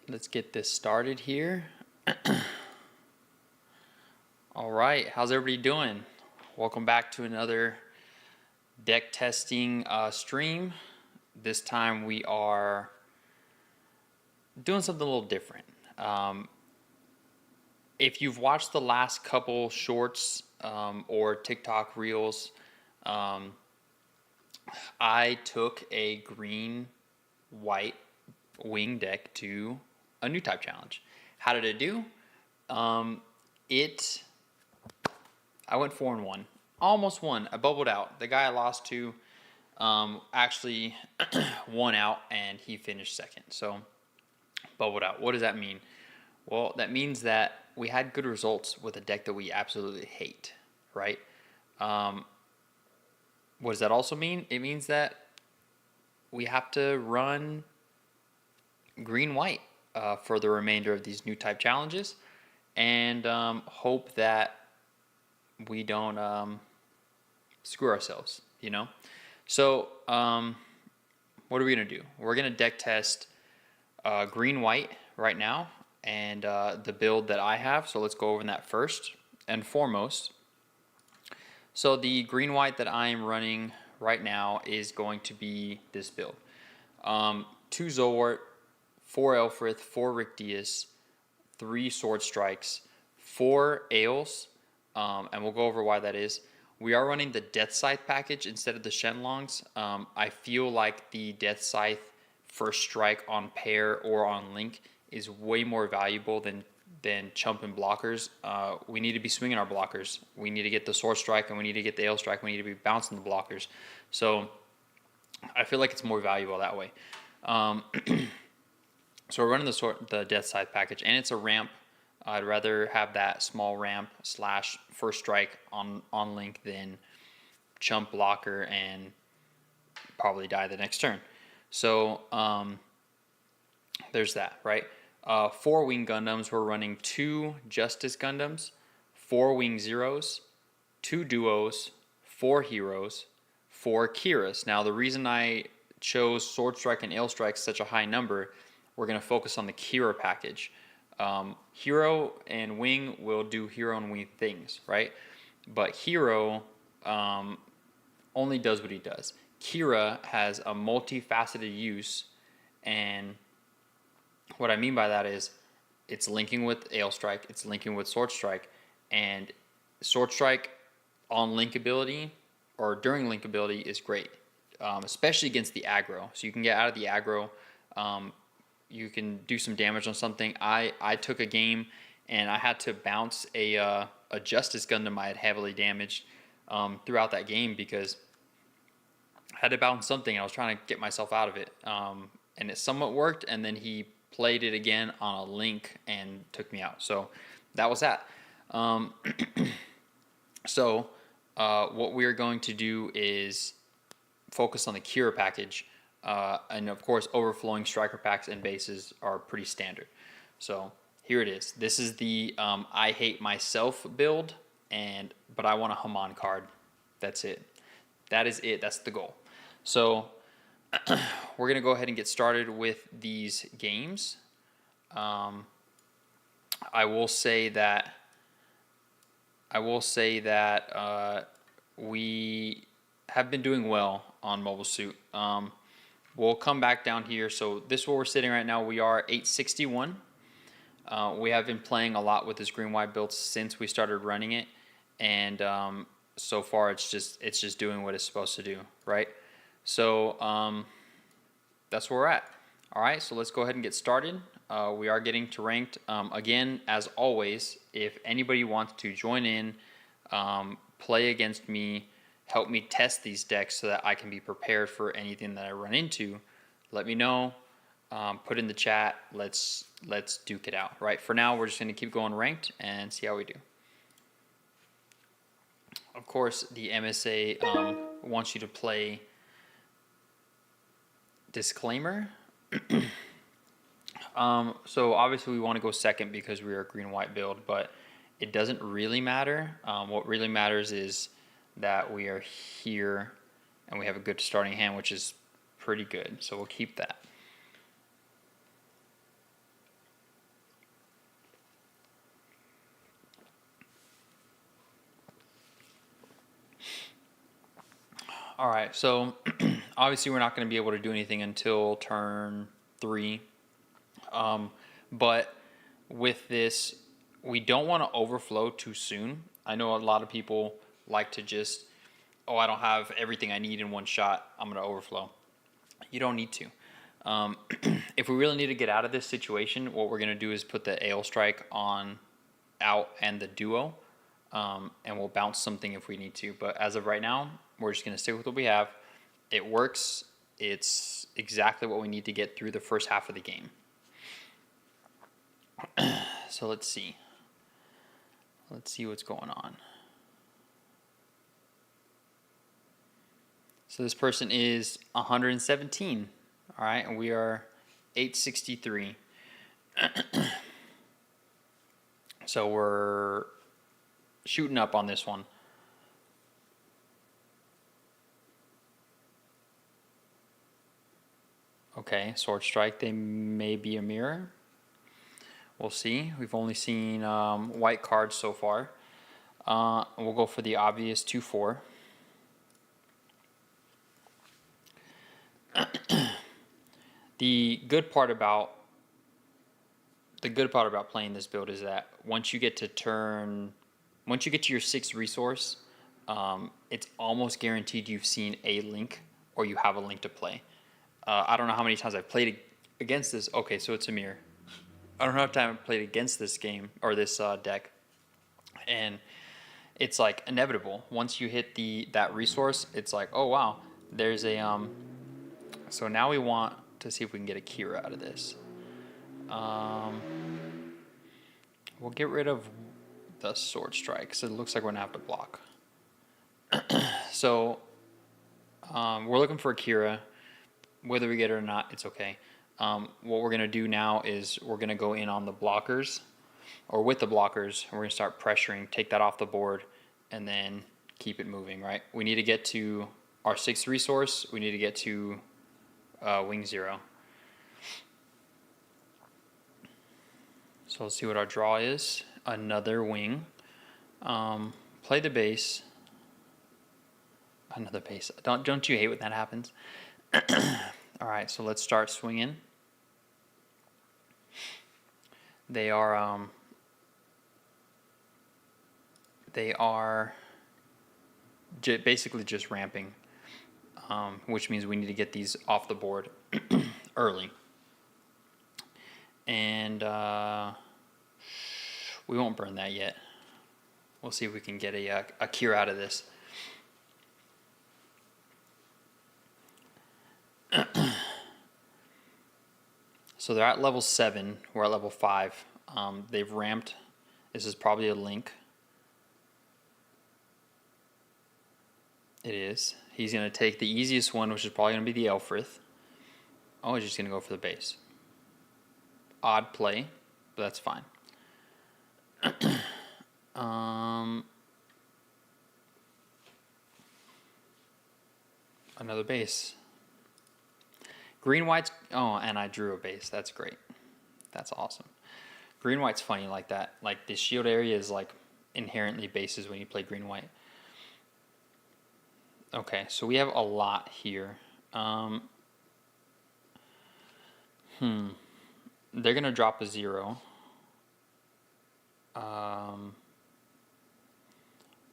Let's get this started here. All right, how's everybody doing? Welcome back to another deck testing stream. This time we are doing something a little different. If you've watched the last couple shorts or TikTok reels, I took a green-white wing deck to a new type challenge. How did it do? I went 4-1. Almost won. I bubbled out. The guy I lost to actually won out and he finished second. So bubbled out. What does that mean? Well, that means that we had good results with a deck that we absolutely hate, right? Um, what does that also mean? It means that we have to run green white for the remainder of these new type challenges, and hope that we don't screw ourselves, you know? So, what are we going to do? We're going to deck test green white right now and the build that I have. So, let's go over that first and foremost. So, the green white that I am running right now is going to be this build: 2 Zolwart, 4 Elfrith, 4 Rick Diaz, 3 Sword Strikes, 4 Ails, and we'll go over why that is. We are running the Death Scythe package instead of the Shenlongs. I feel like the Death Scythe first strike on pair or on link is way more valuable than chumping blockers. We need to be swinging our blockers. We need to get the Sword Strike and we need to get the Ale Strike. We need to be bouncing the blockers. So I feel like it's more valuable that way. So we're running the Death Scythe package, and it's a ramp. I'd rather have that small ramp slash first strike on link than chump blocker and probably die the next turn. So there's that, right? 4 Wing Gundams, we're running 2 Justice Gundams, 4 Wing Zeros, 2 Duos, 4 Heroes, 4 Kiras. Now the reason I chose Sword Strike and Ale Strike such a high number, we're going to focus on the Kira package. Hero and Wing will do Hero and Wing things, right? But Hero only does what he does. Kira has a multifaceted use, and what I mean by that is it's linking with Ale Strike, it's linking with Sword Strike, and Sword Strike on link ability or during link ability is great, especially against the aggro. So you can get out of the aggro. You can do some damage on something. I took a game and I had to bounce a Justice Gundam I had heavily damaged throughout that game because I had to bounce something and I was trying to get myself out of it. And it somewhat worked, and then he played it again on a link and took me out. So that was that. So what we are going to do is focus on the Kira package. And of course, overflowing striker packs and bases are pretty standard. So here it is. This is the I hate myself build, but I want a Haman card. That's it. That is it. That's the goal. So we're gonna go ahead and get started with these games. I will say that we have been doing well on Mobile Suit. We'll come back down here. So this is where we're sitting right now. We are 861. We have been playing a lot with this green white build since we started running it, and so far it's just doing what it's supposed to do, right? So that's where we're at. All right, so let's go ahead and get started. We are getting to ranked. Again, as always, if anybody wants to join in, play against me, help me test these decks so that I can be prepared for anything that I run into, let me know. Put in the chat. Let's duke it out. Right. For now, we're just going to keep going ranked and see how we do. Of course, the MSA wants you to play disclaimer. So obviously we want to go second because we are a green-white build, but it doesn't really matter. What really matters is that we are here and we have a good starting hand, which is pretty good. So we'll keep that. All right, so obviously we're not going to be able to do anything until turn 3. But with this, we don't want to overflow too soon. I know a lot of people like to just, oh, I don't have everything I need in one shot, I'm going to overflow. You don't need to. If we really need to get out of this situation, what we're going to do is put the Ale Strike out and the Duo, and we'll bounce something if we need to. But as of right now, we're just going to stick with what we have. It works. It's exactly what we need to get through the first half of the game. So let's see. Let's see what's going on. So this person is 117. All right, and we are 863. So we're shooting up on this one. Okay, Sword Strike, they may be a mirror. We'll see. We've only seen white cards so far. We'll go for the obvious 2-4. The good part about playing this build is that once you get to your 6th resource, it's almost guaranteed you've seen a link or you have a link to play. I don't know how many times I've played against this. Okay, so it's a mirror. I don't know how many times I've played against this game or this deck, and it's like inevitable. Once you hit that resource, it's like, oh wow, there's a So now we want to see if we can get a Kira out of this. We'll get rid of the Sword Strike because it looks like we're gonna have to block. So we're looking for a Kira. Whether we get it or not, it's okay. What we're going to do now is we're going to go in on the blockers, or with the blockers, and we're going to start pressuring, take that off the board, and then keep it moving, right? We need to get to our 6th resource. We need to get to wing 0. So let's see what our draw is. Another wing. Play the base. Another base. Don't you hate when that happens? All right, so let's start swinging. They are basically just ramping, which means we need to get these off the board early. And we won't burn that yet. We'll see if we can get a cure out of this. So they're at level 7. We're at level 5. They've ramped. This is probably a link. It is. He's going to take the easiest one, which is probably going to be the Elfrith. Oh, he's just going to go for the base. Odd play, but that's fine. Another base. Green white's, oh, and I drew a base. That's great. That's awesome. Green white's funny like that. Like the shield area is like inherently bases when you play green white. Okay, so we have a lot here. They're gonna drop a 0.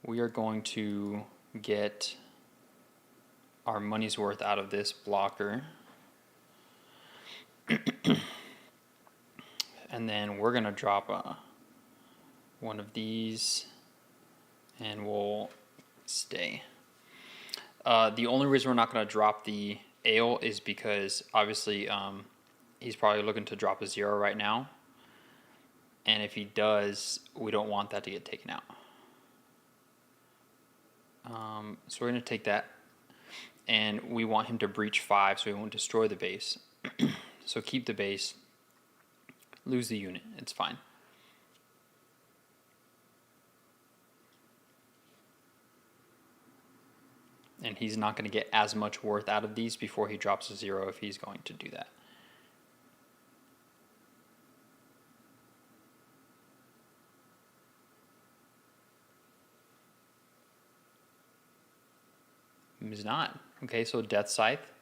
We are going to get our money's worth out of this blocker. And then we're going to drop one of these and we'll stay. The only reason we're not going to drop the ale is because obviously he's probably looking to drop a 0 right now. And if he does, we don't want that to get taken out. So we're going to take that. And we want him to breach 5 so he won't destroy the base. So keep the base. Lose the unit. It's fine. And he's not going to get as much worth out of these before he drops a 0 if he's going to do that. He's not. Okay, so Death Scythe.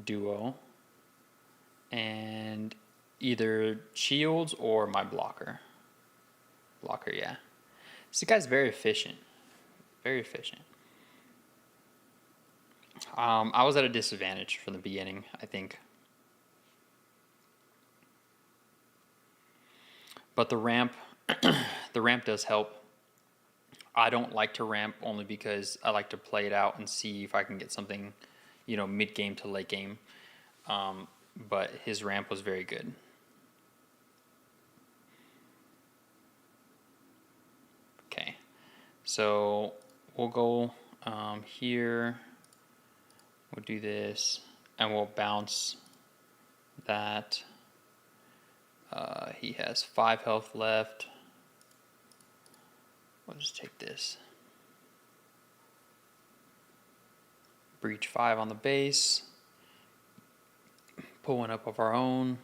Duo. And either shields or my blocker. Blocker, yeah. This guy's very efficient. Very efficient. I was at a disadvantage from the beginning, I think. But the ramp does help. I don't like to ramp only because I like to play it out and see if I can get something, you know, mid game to late game. But his ramp was very good. Okay, so we'll go here. We'll do this, and we'll bounce that. He has 5 health left. We'll just take this. Breach 5 on the base. Pull one up of our own.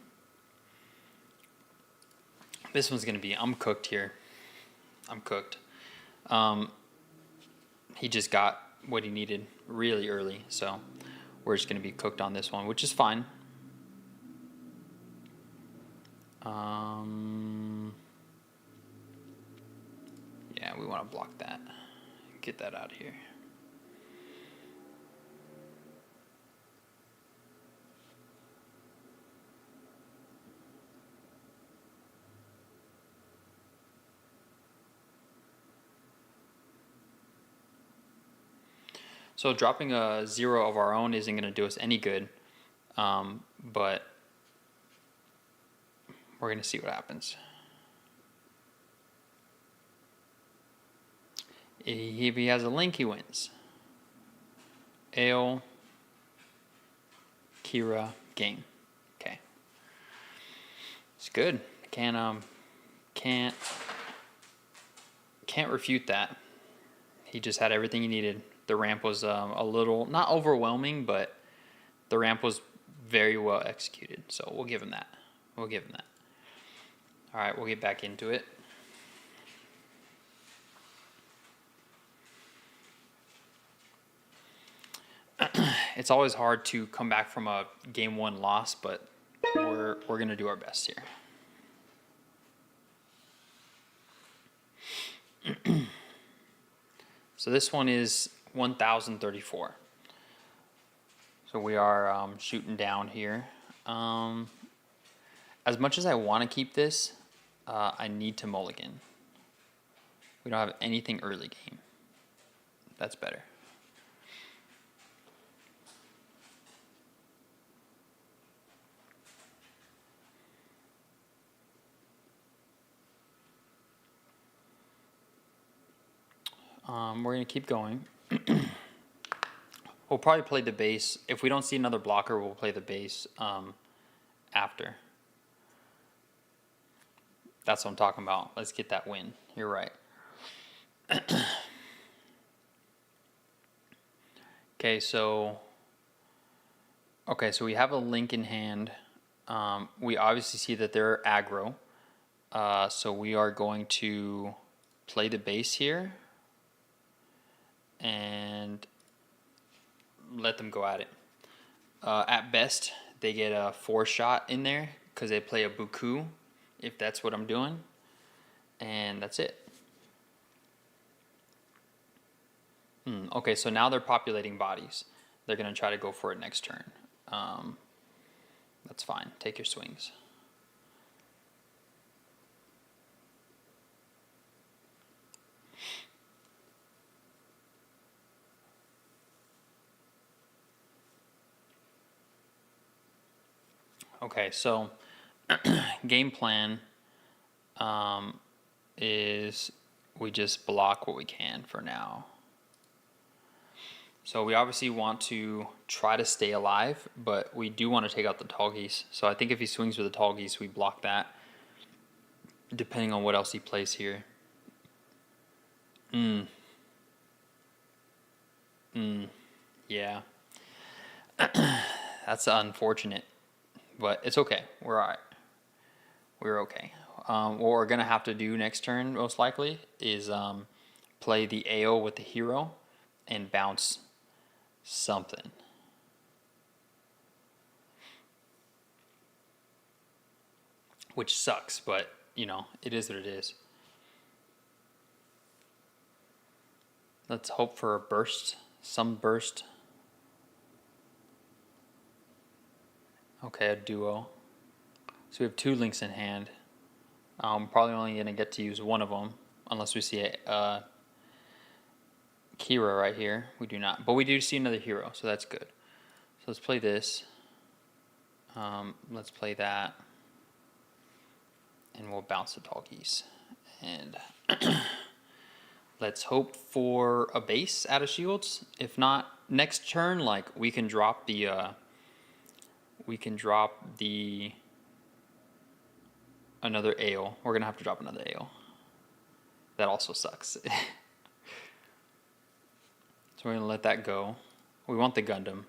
This one's gonna be, I'm cooked here. I'm cooked. He just got what he needed really early, so we're just gonna be cooked on this one, which is fine. Yeah, we want to block that. Get that out of here. So dropping a 0 of our own isn't going to do us any good, but we're going to see what happens. If he has a link, he wins. Ale, Kira, game. Okay, it's good. Can't refute that. He just had everything he needed. The ramp was a little, not overwhelming, but the ramp was very well executed. So we'll give him that. We'll give him that. All right, we'll get back into it. It's always hard to come back from a game 1 loss, but we're gonna do our best here. So this one is 1034. So we are shooting down here. As much as I want to keep this, I need to mulligan. We don't have anything early game. That's better. We're going to keep going. We'll probably play the base. If we don't see another blocker, we'll play the base after. That's what I'm talking about. Let's get that win. You're right. Okay, so we have a link in hand. We obviously see that they're aggro. So we are going to play the base here and let them go at it. At best, they get a 4 shot in there because they play a buku, if that's what I'm doing, and that's it. Okay, so now they're populating bodies. They're going to try to go for it next turn. That's fine. Take your swings. Okay, so game plan is we just block what we can for now. So we obviously want to try to stay alive, but we do want to take out the tall geese. So I think if he swings with the tall geese, we block that, depending on what else he plays here. Yeah. That's unfortunate, but it's okay. We're all right. We're okay. What we're going to have to do next turn, most likely, is play the AO with the hero and bounce something. Which sucks, but, you know, it is what it is. Let's hope for a burst, some burst. Okay, a duo. So we have 2 links in hand. Probably only going to get to use one of them, unless we see Kira right here. We do not, but we do see another hero, so that's good. So let's play this. Let's play that, and we'll bounce the doggies. And let's hope for a base out of shields. If not, next turn, like we can drop the another ale. We're gonna have to drop another ale. That also sucks. So we're gonna let that go. We want the Gundam,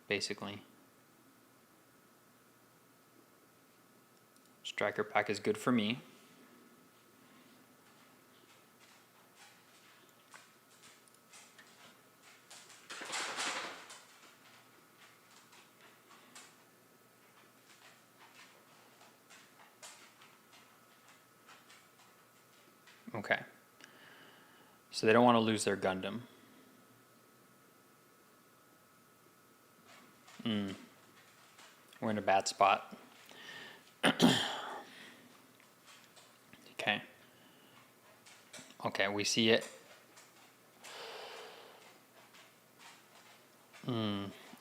basically. Striker pack is good for me. Okay. So they don't want to lose their Gundam. We're in a bad spot. Okay. Okay, we see it.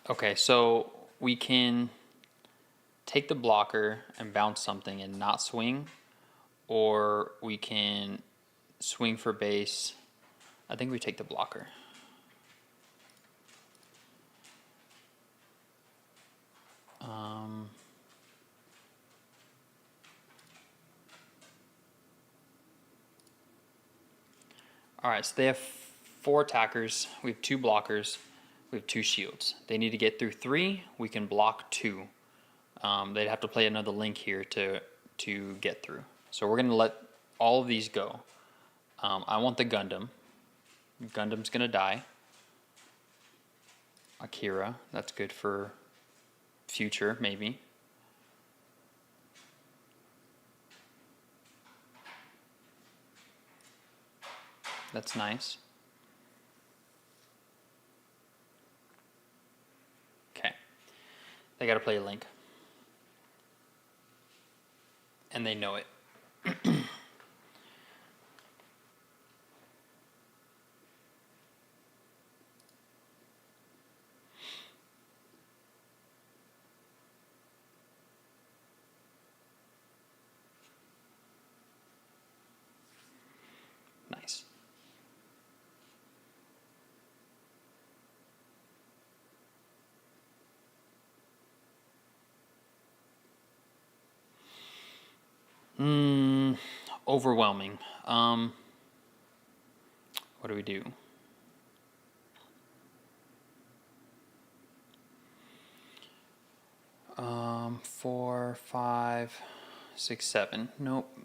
Okay, so we can take the blocker and bounce something and not swing, or we can swing for base. I think we take the blocker. All right, so they have 4 attackers. We have 2 blockers. We have 2 shields. They need to get through 3. We can block 2. They'd have to play another link here to get through. So we're going to let all of these go. I want the Gundam. Gundam's going to die. Akira, that's good for future, maybe. That's nice. Okay. They got to play a link. And they know it. Nice. Overwhelming. What do we do? Four, 5, 6, 7. Nope.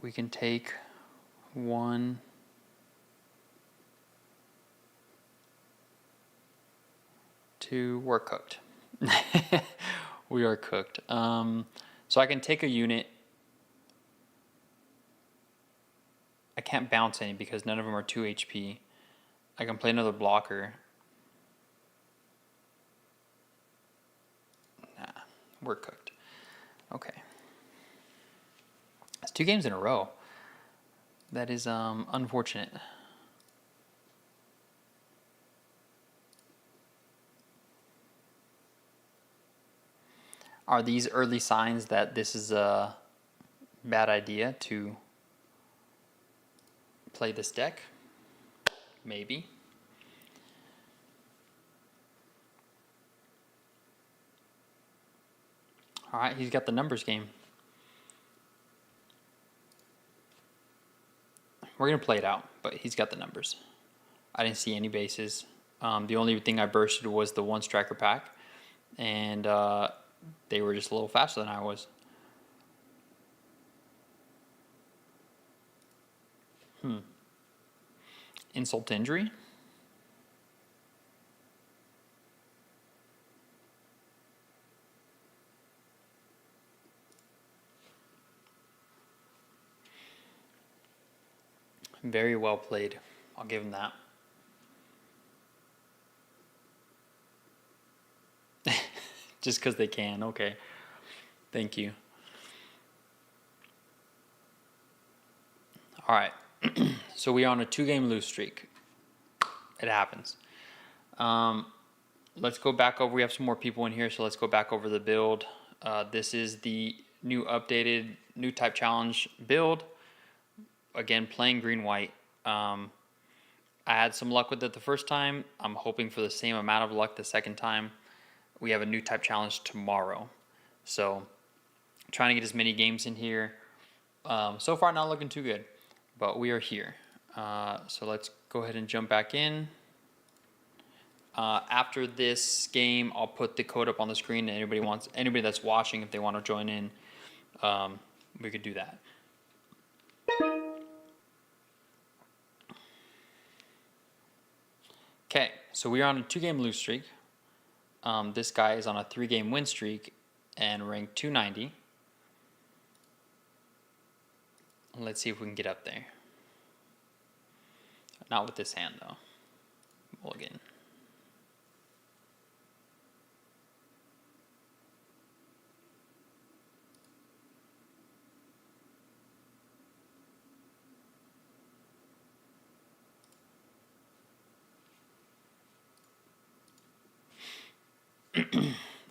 We can take 1. We're cooked. We are cooked. So I can take a unit. I can't bounce any because none of them are 2 HP. I can play another blocker. Nah, we're cooked. Okay. That's 2 games in a row. That is unfortunate. Are these early signs that this is a bad idea to play this deck? Maybe. All right, he's got the numbers game. We're going to play it out, but he's got the numbers. I didn't see any bases. The only thing I bursted was the 1 striker pack, and they were just a little faster than I was. Insult to injury? Very well played. I'll give him that. Just because they can. Okay. Thank you. So we are on a 2-game lose streak. It happens. Let's go back over. We have some more people in here, so let's go back over the build. This is the new updated, new type challenge build. Again, playing green-white. I had some luck with it the first time. I'm hoping for the same amount of luck the second time. We have a new type challenge tomorrow. So, trying to get as many games in here. So far, not looking too good, but we are here. So let's go ahead and jump back in. After this game, I'll put the code up on the screen. And anybody that's watching, if they want to join in, we could do that. Okay, so we are on a 2-game lose streak. This guy is on a 3-game win streak and ranked 290. Let's see if we can get up there. Not with this hand, though. Mulligan.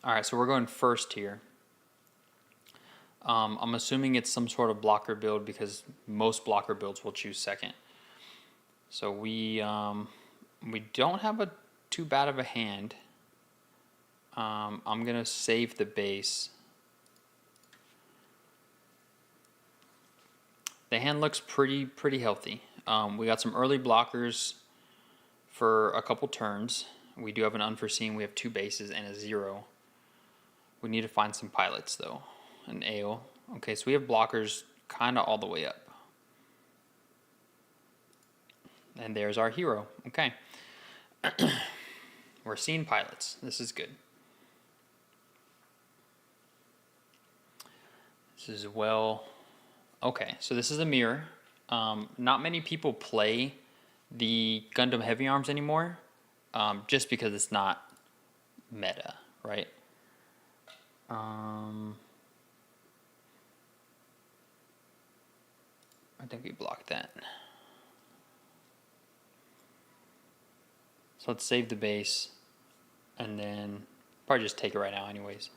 All right, so we're going first here. I'm assuming it's some sort of blocker build because most blocker builds will choose second. So we don't have too bad of a hand. I'm gonna save the base. The hand looks pretty healthy. We got some early blockers for a couple turns. We do have an unforeseen. We have 2 bases and a 0. We need to find some pilots though. An AO. Okay, so we have blockers kind of all the way up. And there's our hero. Okay. We're seeing pilots. This is good. This is well. Okay, so this is a mirror. Not many people play the Gundam Heavy Arms anymore, just because it's not meta, right? I think we blocked that. So let's save the base, and then probably just take it right now anyways.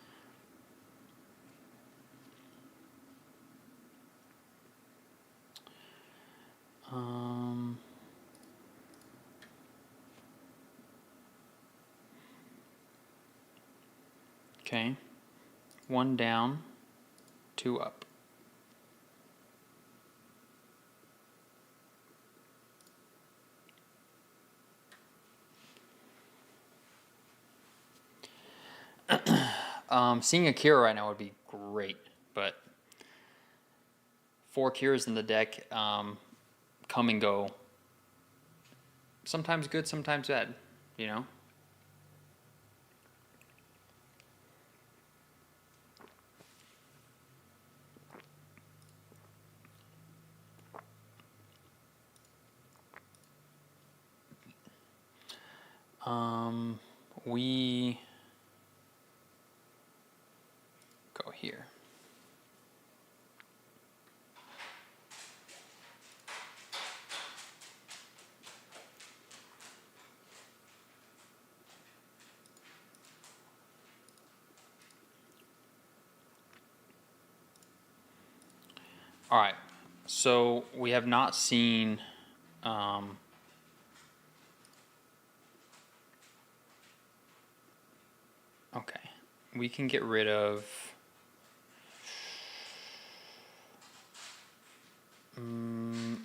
Okay, 1 down, 2 up. Seeing a Kira right now would be great, but 4 Kiras in the deck, come and go. Sometimes good, sometimes bad, you know? We go here. All right, so we have not seen okay, we can get rid of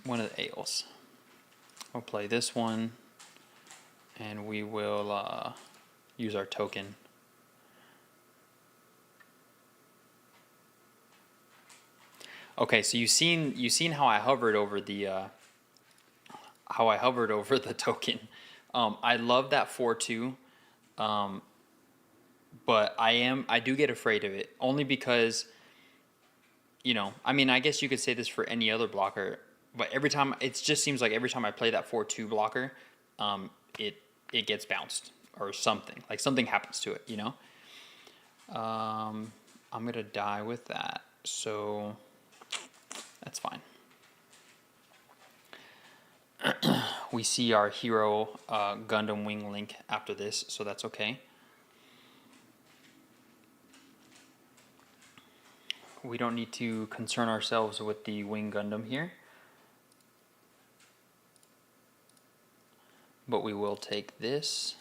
one of the ales. I'll play this one, and we will use our token. Okay, so you've seen how I hovered over the token. I love that 4-2, but I do get afraid of it only because, you know, I mean, I guess you could say this for any other blocker, but every time it just seems like every time I play that 4-2 blocker, it gets bounced or something, like something happens to it, you know. I'm gonna die with that, so that's fine. we see our hero Gundam wing link after this, so that's okay. We don't need to concern ourselves with the wing Gundam here, but we will take this.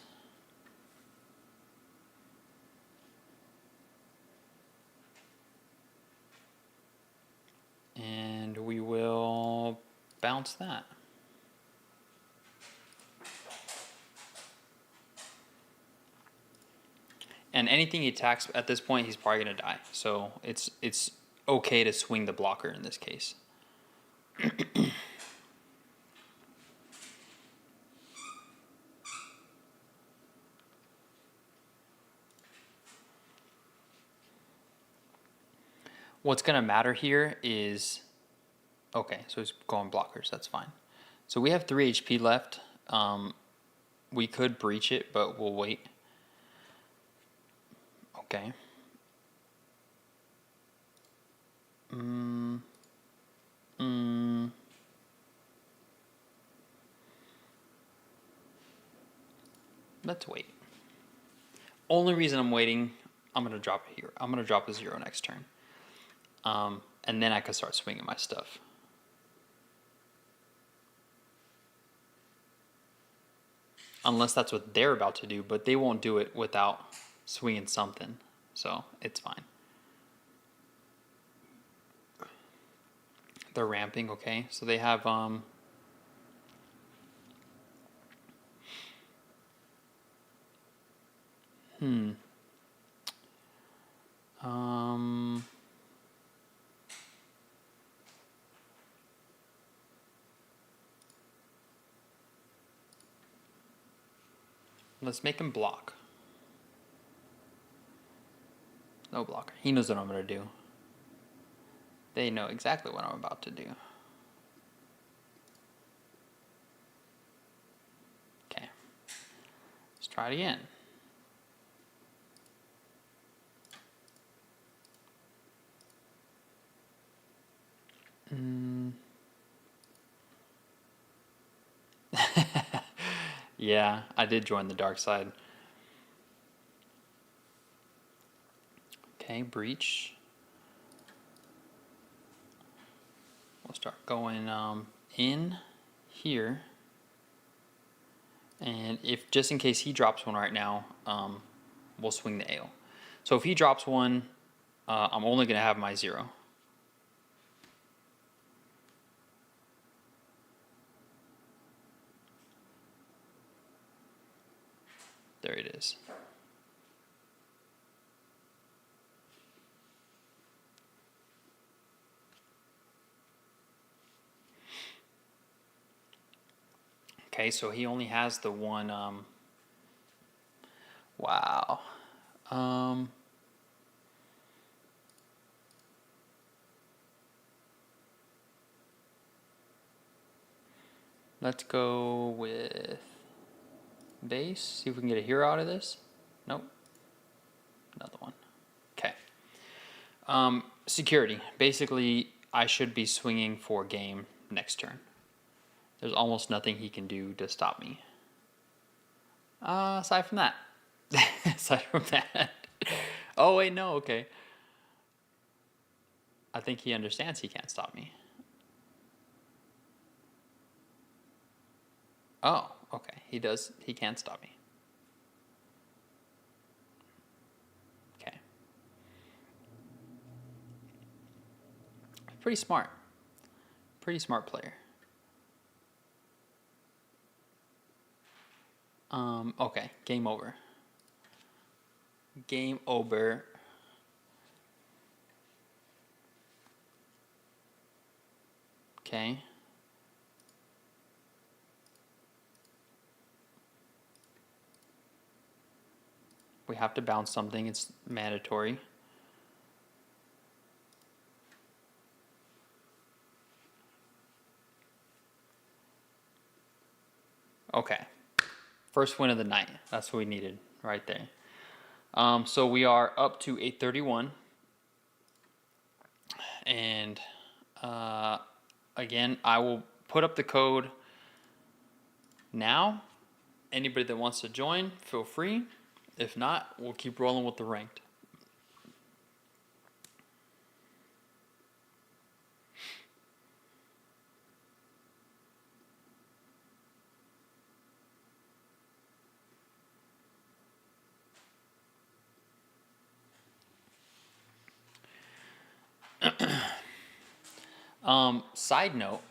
And we will bounce that. And anything he attacks at this point, he's probably going to die. So it's okay to swing the blocker in this case. What's going to matter here is, okay, so he's going blockers, that's fine. So we have 3 HP left. We could breach it, but we'll wait. Okay. Let's wait. Only reason I'm waiting, I'm going to drop it here. I'm going to drop a 0 next turn. And then I can start swinging my stuff. Unless that's what they're about to do, but they won't do it without swinging something. So it's fine. They're ramping, okay. So they have let's make him block. No blocker. He knows what I'm going to do. They know exactly what I'm about to do. Okay. Let's try it again. Yeah, I did join the dark side. Okay, breach. We'll start going in here. And if just in case he drops one right now, we'll swing the ale. So if he drops one, I'm only going to have my 0. There it is. Okay, so he only has the one, wow. Let's go with base, see if we can get a hero out of this. Nope. Another one. Okay. Security. Basically, I should be swinging for game next turn. There's almost nothing he can do to stop me. Aside from that. Aside from that. Oh, wait, no, okay. I think he understands he can't stop me. Oh, okay. He does. He can't stop me. Okay. Pretty smart. Pretty smart player. Okay. Game over. Game over. Okay. We have to bounce something. It's mandatory. Okay. First win of the night. That's what we needed right there. So we are up to 831. And again, I will put up the code Now, anybody that wants to join, feel free. If not, we'll keep rolling with the ranked. Side note,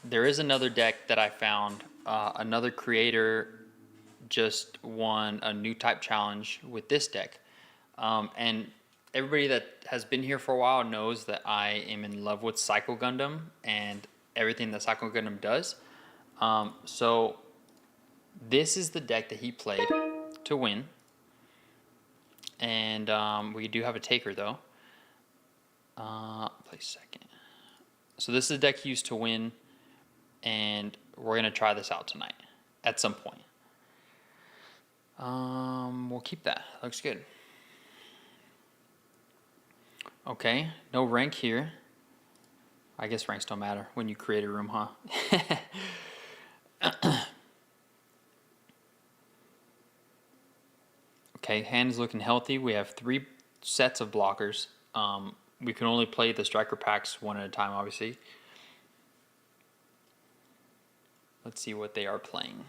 there is another deck that I found. Another creator just won a new type challenge with this deck. And everybody that has been here for a while knows that I am in love with Psycho Gundam and everything that Psycho Gundam does. So this is the deck that he played to win. And we do have a taker though. Play second. So this is the deck he used to win, and we're gonna try this out tonight at some point. We'll keep that. Looks good. Okay, no rank here. I guess ranks don't matter when you create a room, huh? Okay, hand is looking healthy. We have 3 sets of blockers. We can only play the striker packs one at a time, obviously. Let's see what they are playing.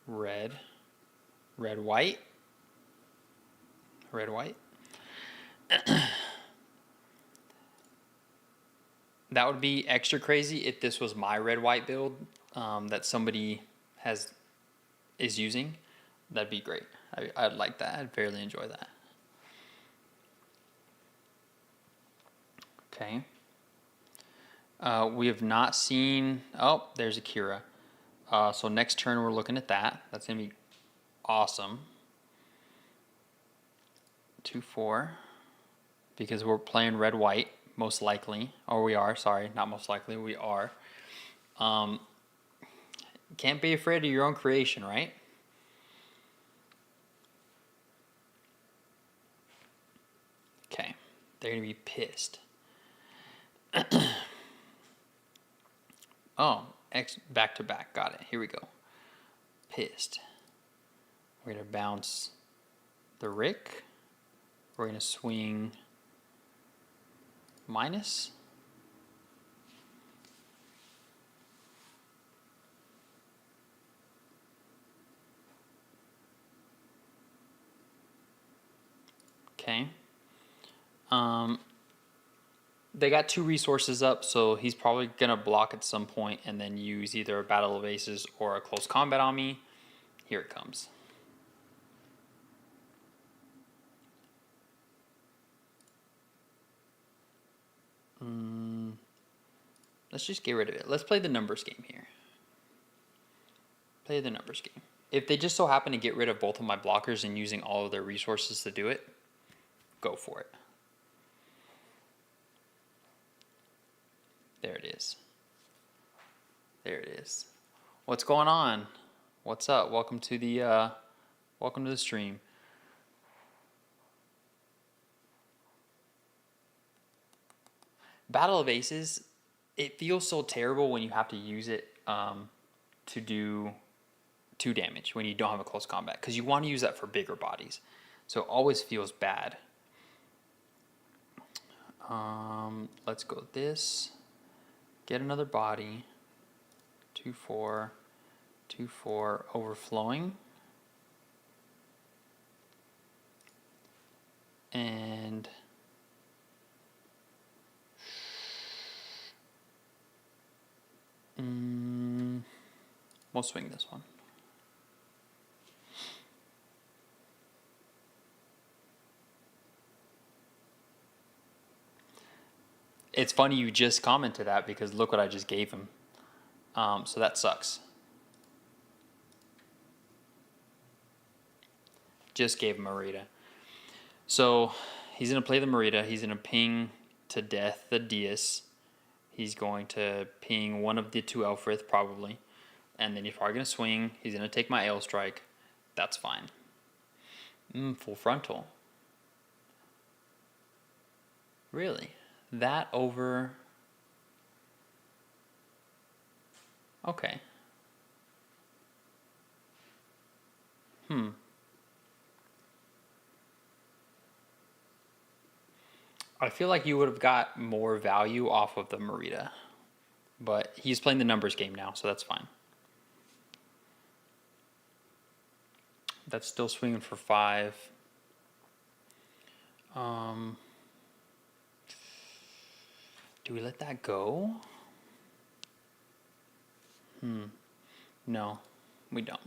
Red, white, red, white. That would be extra crazy if this was my red, white build that somebody is using. That'd be great. I'd like that. I'd fairly enjoy that. Okay. We have not seen... Oh, there's Akira. So next turn we're looking at that. That's going to be awesome. 2-4. Because we're playing red-white, most likely. Or we are, sorry. Not most likely, we are. Can't be afraid of your own creation, right? Okay. They're going to be pissed. Oh, X back to back. Got it. Here we go. Pissed. We're going to bounce the Rick. We're going to swing minus. Okay. They got 2 resources up, so he's probably going to block at some point and then use either a Battle of Aces or a close combat on me. Here it comes. Let's just get rid of it. Let's play the numbers game here. Play the numbers game. If they just so happen to get rid of both of my blockers and using all of their resources to do it, go for it. There it is. There it is. What's going on? What's up? Welcome to the stream. Battle of Aces, it feels so terrible when you have to use it to do 2 damage when you don't have a close combat, because you want to use that for bigger bodies. So it always feels bad. Let's go this. Get another body. 2-4, 2-4, overflowing. And we'll swing this one. It's funny you just commented that, because look what I just gave him. So that sucks. Just gave him Marita. So he's going to play the Marita. He's going to ping to death the Diaz. He's going to ping one of the 2 Elfrith probably. And then he's probably going to swing. He's going to take my Ale Strike. That's fine. Full frontal. Really? that over... Okay. I feel like you would have got more value off of the Merida. But he's playing the numbers game now, so that's fine. That's still swinging for 5. Do we let that go? No, we don't.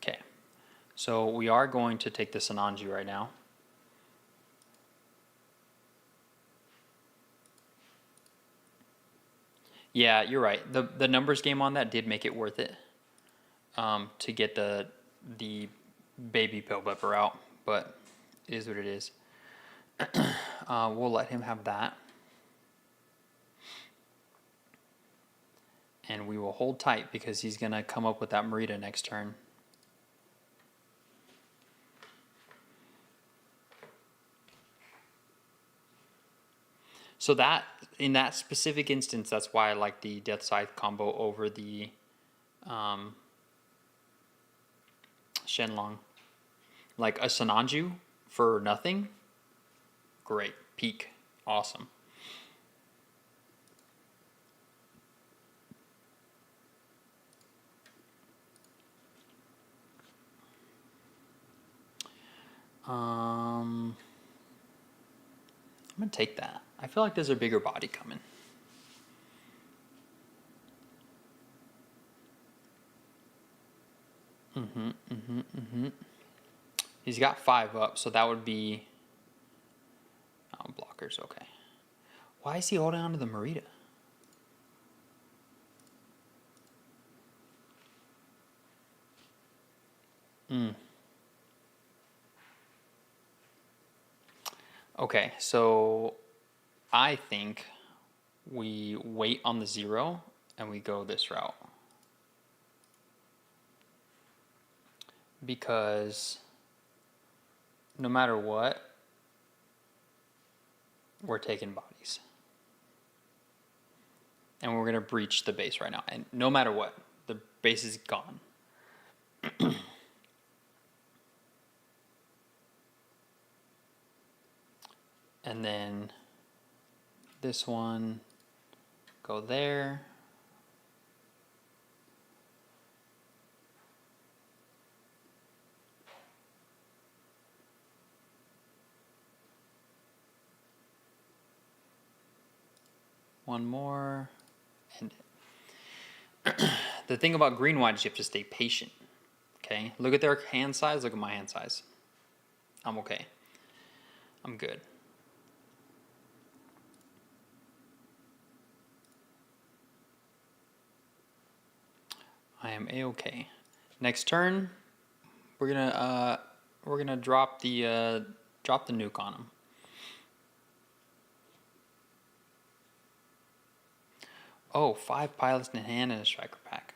Okay, so we are going to take the Sananji right now. Yeah, you're right. The numbers game on that did make it worth it to get the baby pill pepper out, but it is what it is. We'll let him have that. And we will hold tight because he's going to come up with that Merida next turn. So that, in that specific instance, that's why I like the Death Scythe combo over the Shenlong. Like a Sananju for nothing, great. Peak, awesome. I'm gonna take that. I feel like there's a bigger body coming. He's got 5 up, so that would be... Oh, blockers, okay. Why is he holding on to the Merida? Okay, so I think we wait on the 0 and we go this route. Because no matter what, we're taking bodies. And we're going to breach the base right now. And no matter what, the base is gone. And then this one, go there. One more, end it. The thing about green-white is you have to stay patient, okay? Look at their hand size, look at my hand size. I'm okay. I'm good. I am a-okay. Next turn, we're gonna drop the nuke on him. Oh, 5 pilots in hand and a striker pack.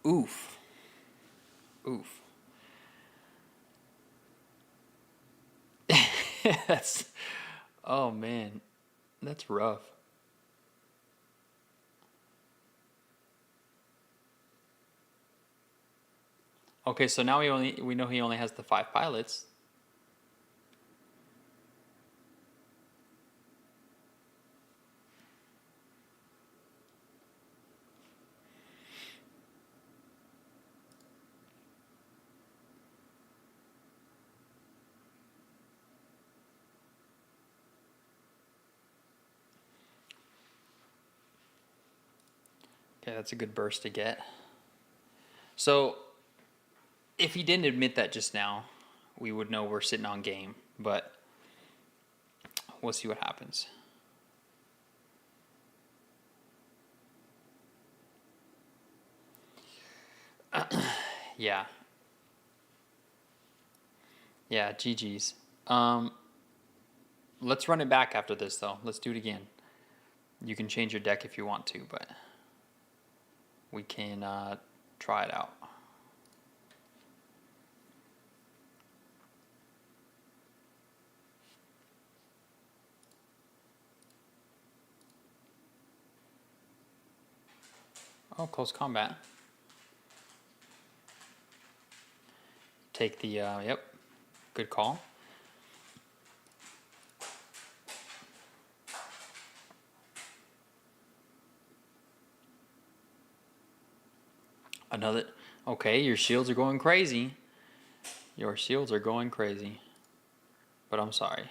Oof. Oof. That's, oh man, that's rough. Okay, so now we know he only has the 5 pilots. Okay, that's a good burst to get. So, if he didn't admit that just now, we would know we're sitting on game, but we'll see what happens. Yeah. Yeah, GG's. Let's run it back after this, though. Let's do it again. You can change your deck if you want to, but... we can try it out. Oh, close combat. Take the, yep, good call. Another, okay, your shields are going crazy. Your shields are going crazy. But I'm sorry.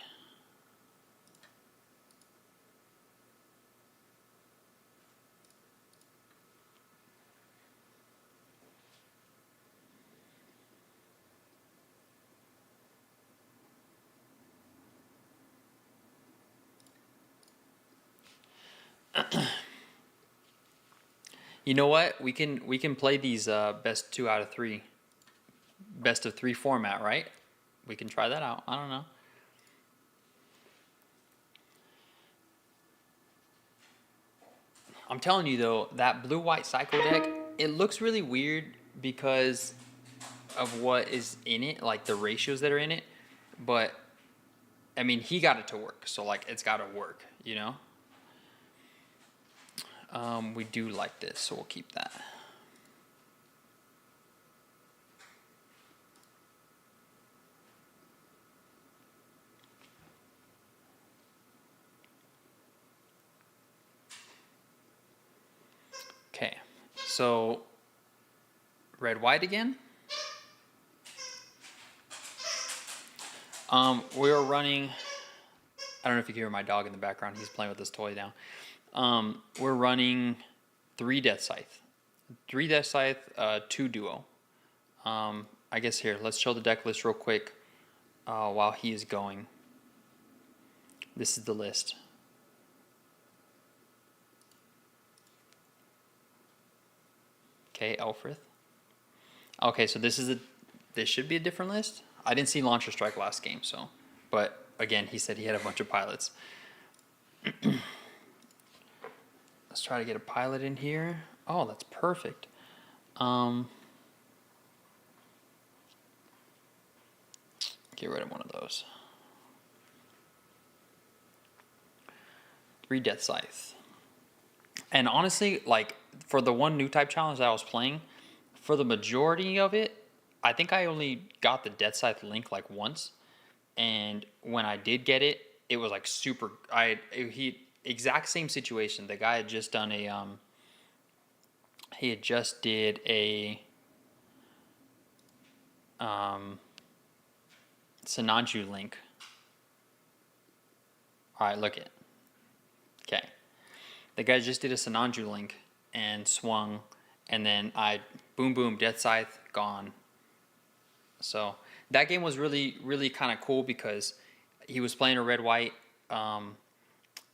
You know what? We can play these best 2 out of 3, best of 3 format, right? We can try that out. I don't know. I'm telling you though, that blue-white Psycho deck, it looks really weird because of what is in it, like the ratios that are in it. But I mean, he got it to work, so like it's got to work, you know. We do like this, so we'll keep that. Okay, so red white again. We are running. I don't know if you can hear my dog in the background. He's playing with this toy now. We're running 3 Death Scythe, 3 Death Scythe, 2 Duo. I guess here, let's show the deck list real quick while he is going. This is the list. Okay, Elfrith. Okay, so this should be a different list. I didn't see Launcher Strike last game, so, but again, he said he had a bunch of pilots. Let's try to get a pilot in here. Oh, that's perfect. Get rid of one of those. 3 Death Scythe. And honestly, like, for the one new type challenge that I was playing, for the majority of it, I think I only got the Death Scythe link like once. And when I did get it, it was like super, exact same situation. The guy had just done a, he had just did a, Sananju link. All right, look it. Okay. The guy just did a Sananju link and swung, and then boom, boom, Death Scythe, gone. So that game was really, really kind of cool because he was playing a red-white,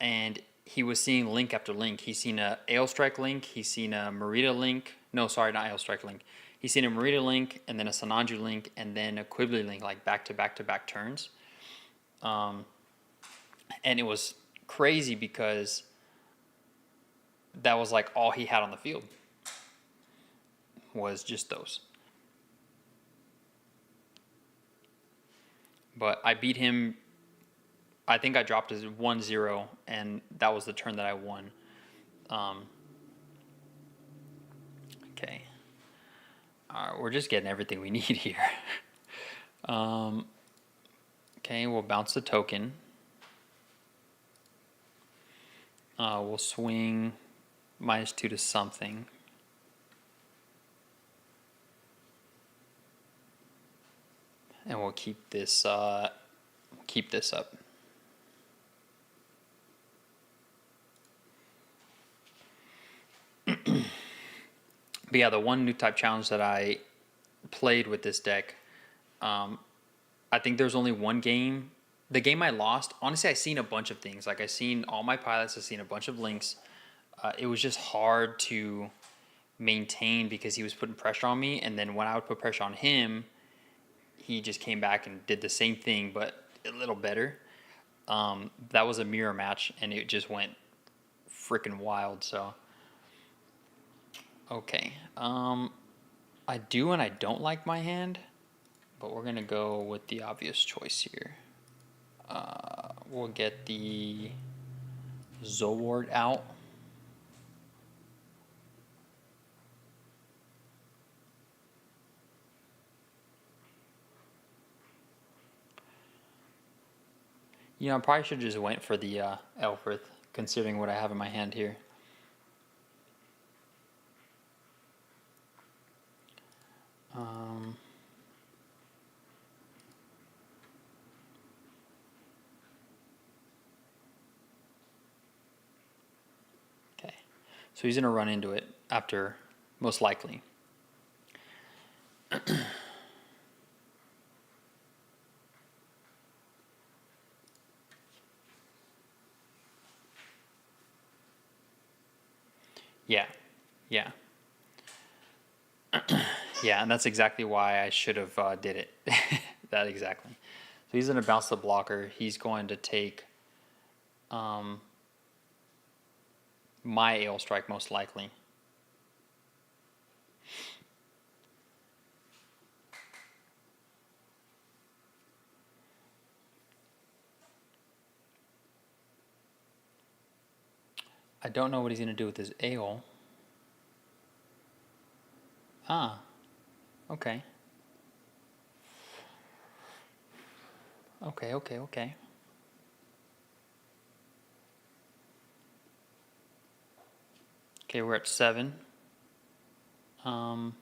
and he was seeing link after link. He's seen a Ailstrike link, he's seen a Merida link. No, sorry, not Ailstrike link. He's seen a Merida link, and then a Sananju link, and then a Quibbly link, like back-to-back-to-back turns. And it was crazy because that was like all he had on the field was just those. But I beat him. I think I dropped as 1-0, and that was the turn that I won. Okay. All right, we're just getting everything we need here. Okay, we'll bounce the token. We'll swing -2 to something. And we'll keep this up. But yeah, the one new type challenge that I played with this deck, I think there's only one game. The game I lost, honestly, I seen a bunch of things. Like I seen all my pilots, I seen a bunch of links. It was just hard to maintain because he was putting pressure on me, and then when I would put pressure on him, he just came back and did the same thing, but a little better. That was a mirror match, and it just went freaking wild. So, Okay. I do and I don't like my hand, but we're gonna go with the obvious choice here. We'll get the Zoward out. You know, I probably should have just went for the Elfrith, considering what I have in my hand here. Okay, so he's gonna run into it after, most likely. Yeah, yeah. Yeah, and that's exactly why I should have did it. That exactly. So he's going to bounce the blocker. He's going to take my ale strike most likely. I don't know what he's going to do with his ale. Ah, okay. Okay, okay, okay. Okay, we're at 7. Oh,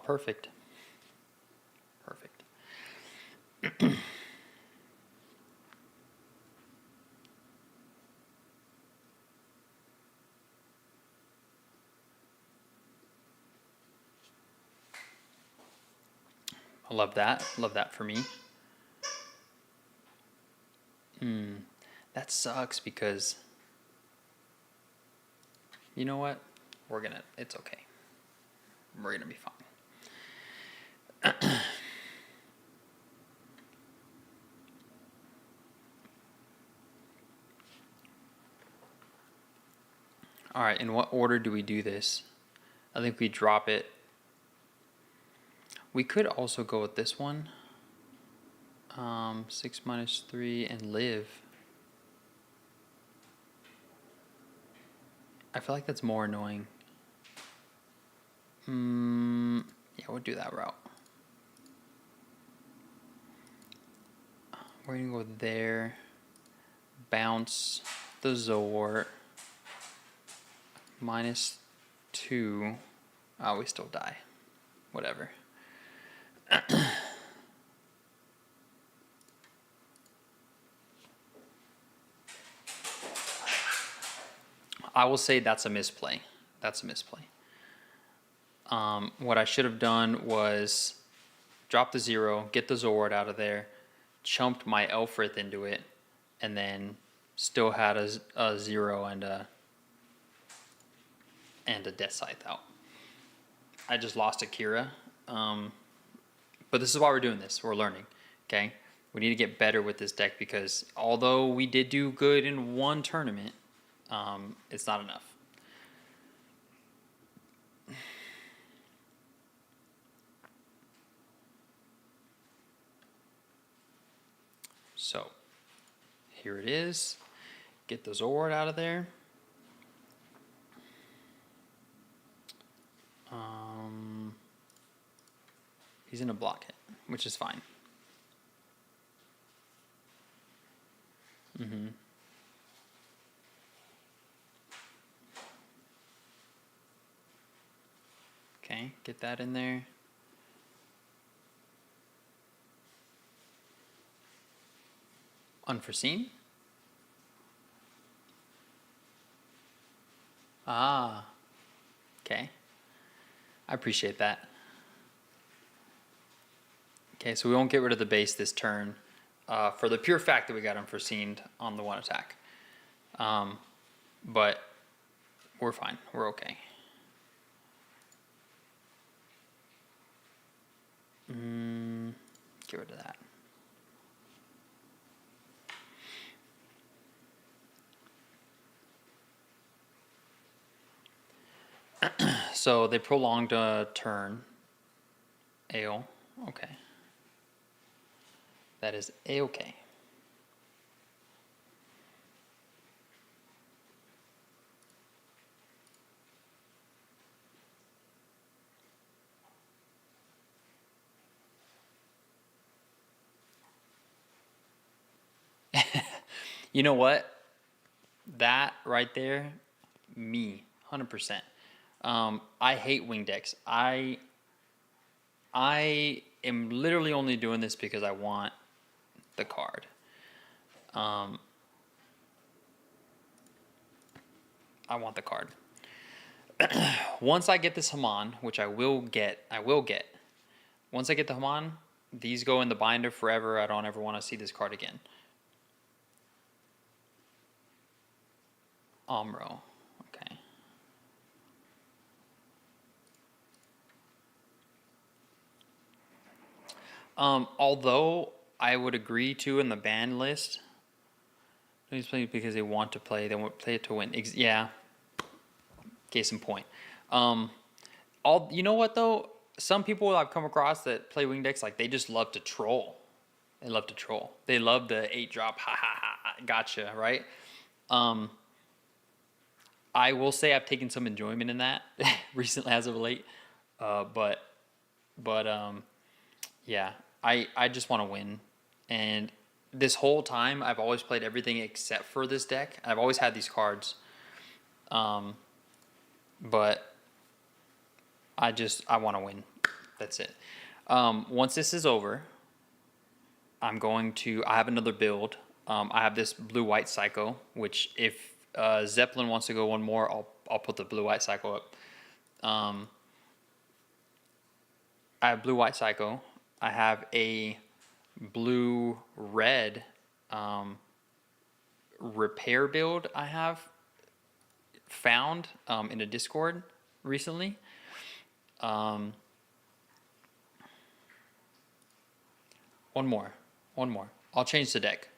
perfect. Perfect. I love that. Love that for me. That sucks because, you know what? It's okay. We're gonna be fine. All right, in what order do we do this? I think we drop it. We could also go with this one. 6 minus 3 and live. I feel like that's more annoying. Yeah, we'll do that route. We're gonna go there. Bounce the Zowart. Minus 2. Oh, we still die. Whatever. I will say that's a misplay. That's a misplay. What I should have done was drop the 0, get the Zoward out of there, chumped my Elfrith into it, and then still had a 0 and a Death Scythe out. I just lost Akira. But this is why we're doing this. We're learning. Okay? We need to get better with this deck because although we did do good in one tournament, it's not enough. So, here it is. Get the Zord out of there. He's in a block hit, which is fine. Okay, get that in there. Unforeseen? Ah, okay. I appreciate that. Okay, so we won't get rid of the base this turn for the pure fact that we got unforeseen on the one attack. But we're fine. We're okay. Get rid of that. So they prolonged a turn. Ale. Okay. That is A-okay. You know what? That right there, me, 100%. I hate wing decks. I am literally only doing this because I want the card. I want the card. Once I get this Haman, which I will get. Once I get the Haman, these go in the binder forever. I don't ever want to see this card again. Omro. Okay. Although I would agree to in the ban list, he's playing because they want to play. They won't play it to win. Yeah. Case in point. You know what though? Some people I've come across that play wing decks, like they just love to troll. They love to troll. They love the 8-drop. Ha ha ha. Gotcha. Right. I will say I've taken some enjoyment in that recently, as of late. But yeah, I just want to win. And this whole time, I've always played everything except for this deck. I've always had these cards. But I want to win. That's it. Once this is over, I have another build. I have this blue-white Psycho, which if Zeppelin wants to go one more, I'll put the blue-white Psycho up. I have blue-white Psycho. I have a blue-red repair build I have found in a Discord recently. One more. I'll change the deck.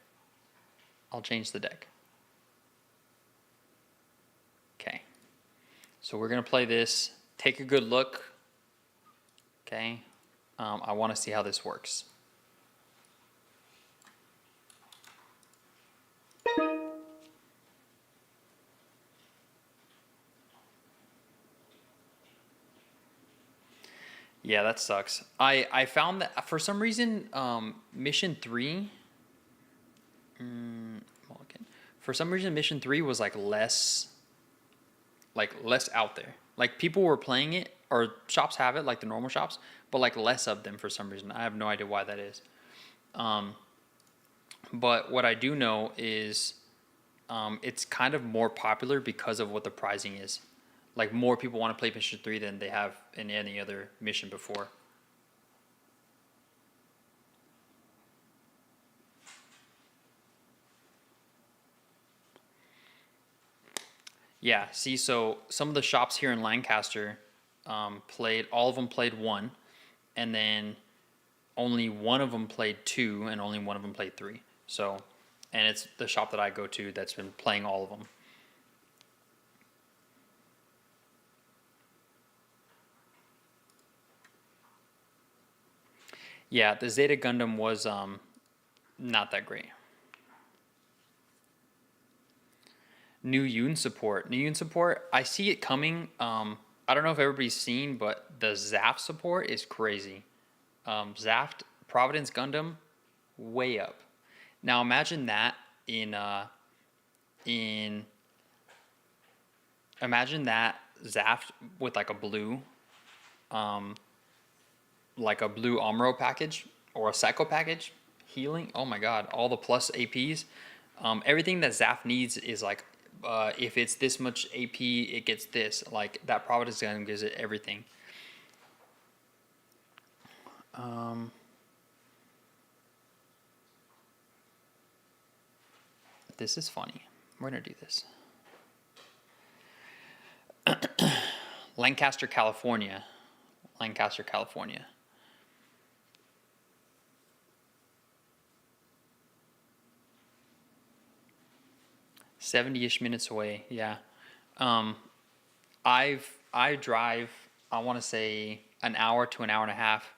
Okay. So we're going to play this. Take a good look. Okay. I want to see how this works. Yeah, that sucks. I found that for some reason, Mission 3, Mission 3 was like less out there. Like people were playing it, or shops have it, like the normal shops, but like less of them for some reason. I have no idea why that is. But what I do know is it's kind of more popular because of what the pricing is. Like more people want to play Mission 3 than they have in any other mission before. Yeah, see, so some of the shops here in Lancaster all of them played 1, and then only one of them played 2, and only one of them played 3. So, and it's the shop that I go to that's been playing all of them. Yeah, the Zeta Gundam was not that great. New Yoon support. I see it coming. I don't know if everybody's seen, but the Zaft support is crazy. Zaft Providence Gundam, way up. Now imagine that imagine that Zaft with like a blue Omro package or a Psycho package, healing. Oh my god, all the plus APs. Everything that Zaft needs is like, if it's this much AP, it gets this. Like that Providence Gundam gives it everything. This is funny. We're gonna do this. Lancaster, California. 70-ish minutes away. Yeah. I've I drive, I want to say an hour to an hour and a half.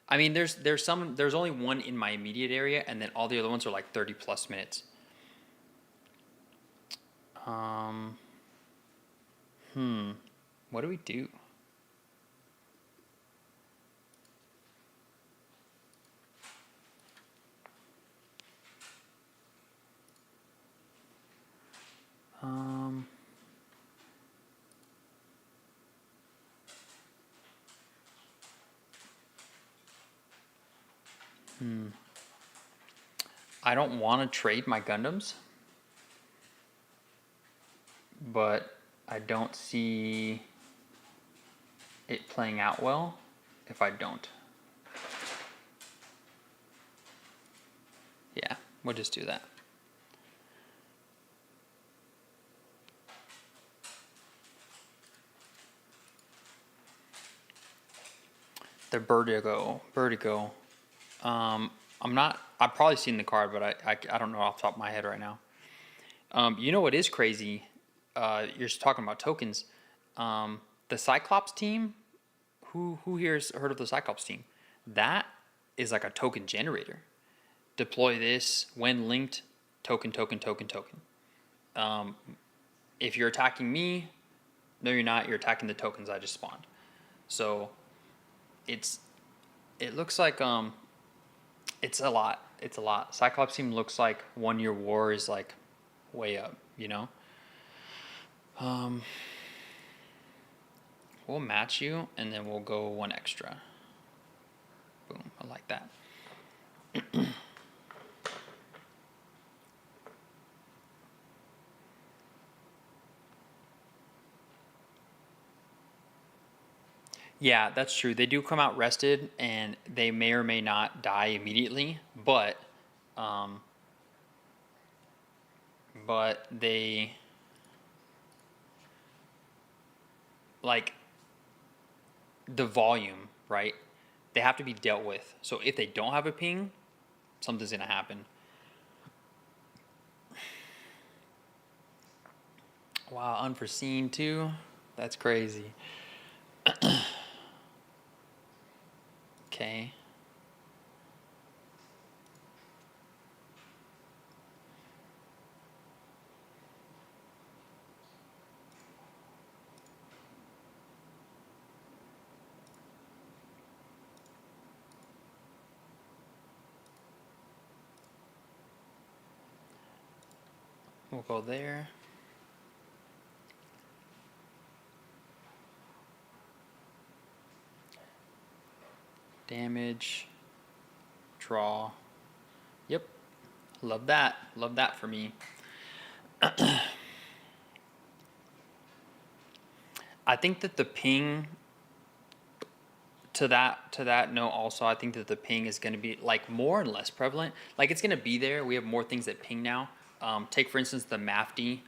I mean, there's only one in my immediate area, and then all the other ones are like 30 plus minutes. What do we do? I don't want to trade my Gundams, but I don't see it playing out well if I don't. Yeah, we'll just do that. The Vertigo. I've probably seen the card, but I don't know off the top of my head right now. You know what is crazy? You're just talking about tokens. The Cyclops team, who here's heard of the Cyclops team? That is like a token generator. Deploy this when linked, token. If you're attacking me, no you're not, you're attacking the tokens I just spawned. So it looks like it's a lot. It's a lot. Cyclops team looks like 1 year war is like way up, you know? We'll match you and then we'll go 1 extra. Boom, I like that. Yeah, that's true. They do come out rested, and they may or may not die immediately, but they like the volume, right? They have to be dealt with. So if they don't have a ping, something's gonna happen. Wow, unforeseen too. That's crazy. Okay. We'll go there. Damage. Draw. Yep. Love that. Love that for me. I think that the ping to that note also, I think that the ping is going to be like more and less prevalent. Like it's going to be there. We have more things that ping now. Take for instance the MAFD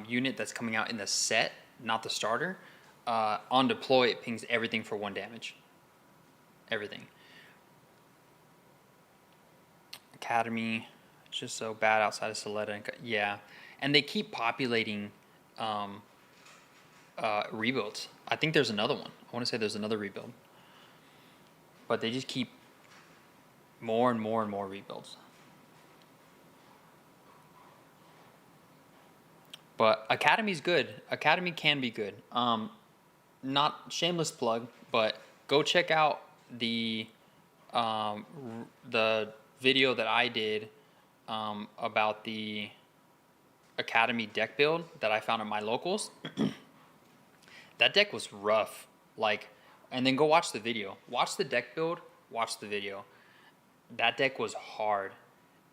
unit that's coming out in the set, not the starter. On deploy, it pings everything for 1 damage. Everything. Academy, just so bad outside of Soletta. Yeah, and they keep populating rebuilds. I think there's another one. I want to say there's another rebuild. But they just keep more and more and more rebuilds. But Academy's good. Academy can be good. Not shameless plug, but go check out the video that I did about the Academy deck build that I found at my locals. That deck was rough. Like, and then go watch the video. Watch the deck build, watch the video. That deck was hard.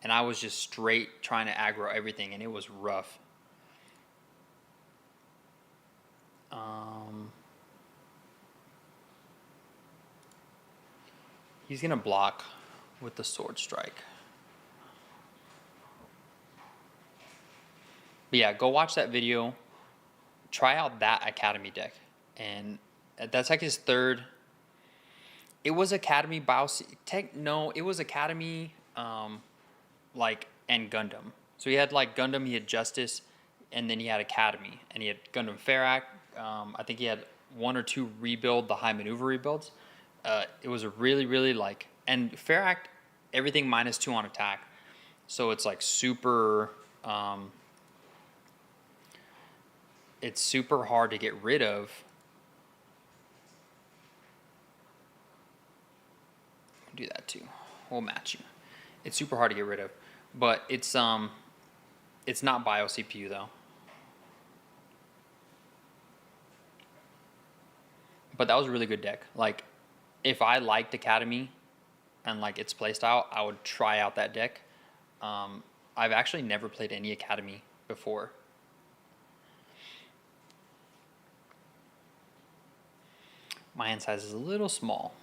And I was just straight trying to aggro everything, and it was rough. He's going to block with the sword strike. But yeah, go watch that video. Try out that Academy deck. And that's like his third. It was Academy no, it was Academy like and Gundam. So he had like Gundam, he had Justice, and then he had Academy. And he had Gundam Ferrac, I think he had 1 or 2 rebuild, the high maneuver rebuilds. It was a really like, and Fair Act, everything -2 on attack. So it's like super, it's super hard to get rid of. Do that too. We'll match you. It's super hard to get rid of, but it's not bio CPU though. But that was a really good deck. Like, if I liked Academy and like its playstyle, I would try out that deck. I've actually never played any Academy before. My hand size is a little small.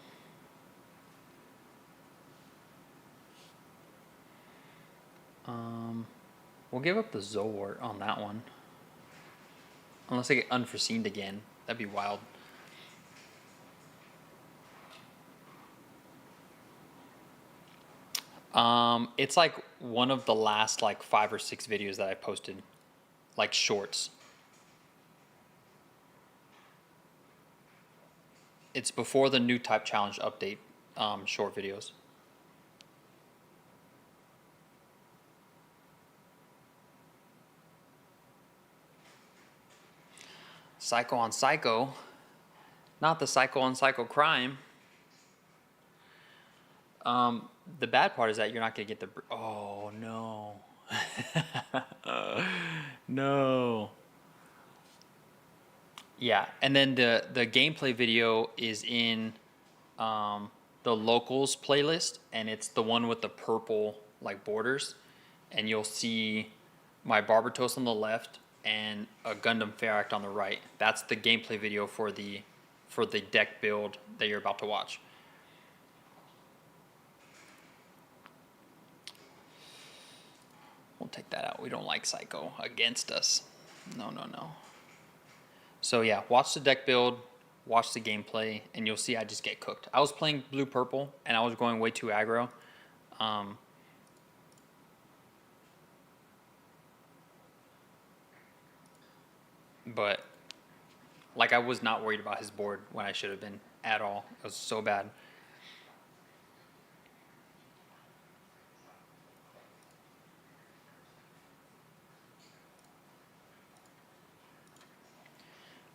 We'll give up the Zolwart on that one. Unless I get unforeseen again. That'd be wild. It's like one of the last like 5 or 6 videos that I posted. Like shorts. It's before the new type challenge update short videos. Psycho on Psycho. Not the Psycho on Psycho crime. The bad part is that you're not going to get the... Oh, no. No. Yeah, and then the gameplay video is in the locals playlist, and it's the one with the purple like borders, and you'll see my barber toast on the left and a Gundam Fair Act on the right. That's the gameplay video for the deck build that you're about to watch. We'll take that out. We don't like Psycho against us. No, no, no. So yeah, watch the deck build, watch the gameplay, and you'll see I just get cooked. I was playing blue-purple, and I was going way too aggro. But like, I was not worried about his board when I should have been at all. It was so bad.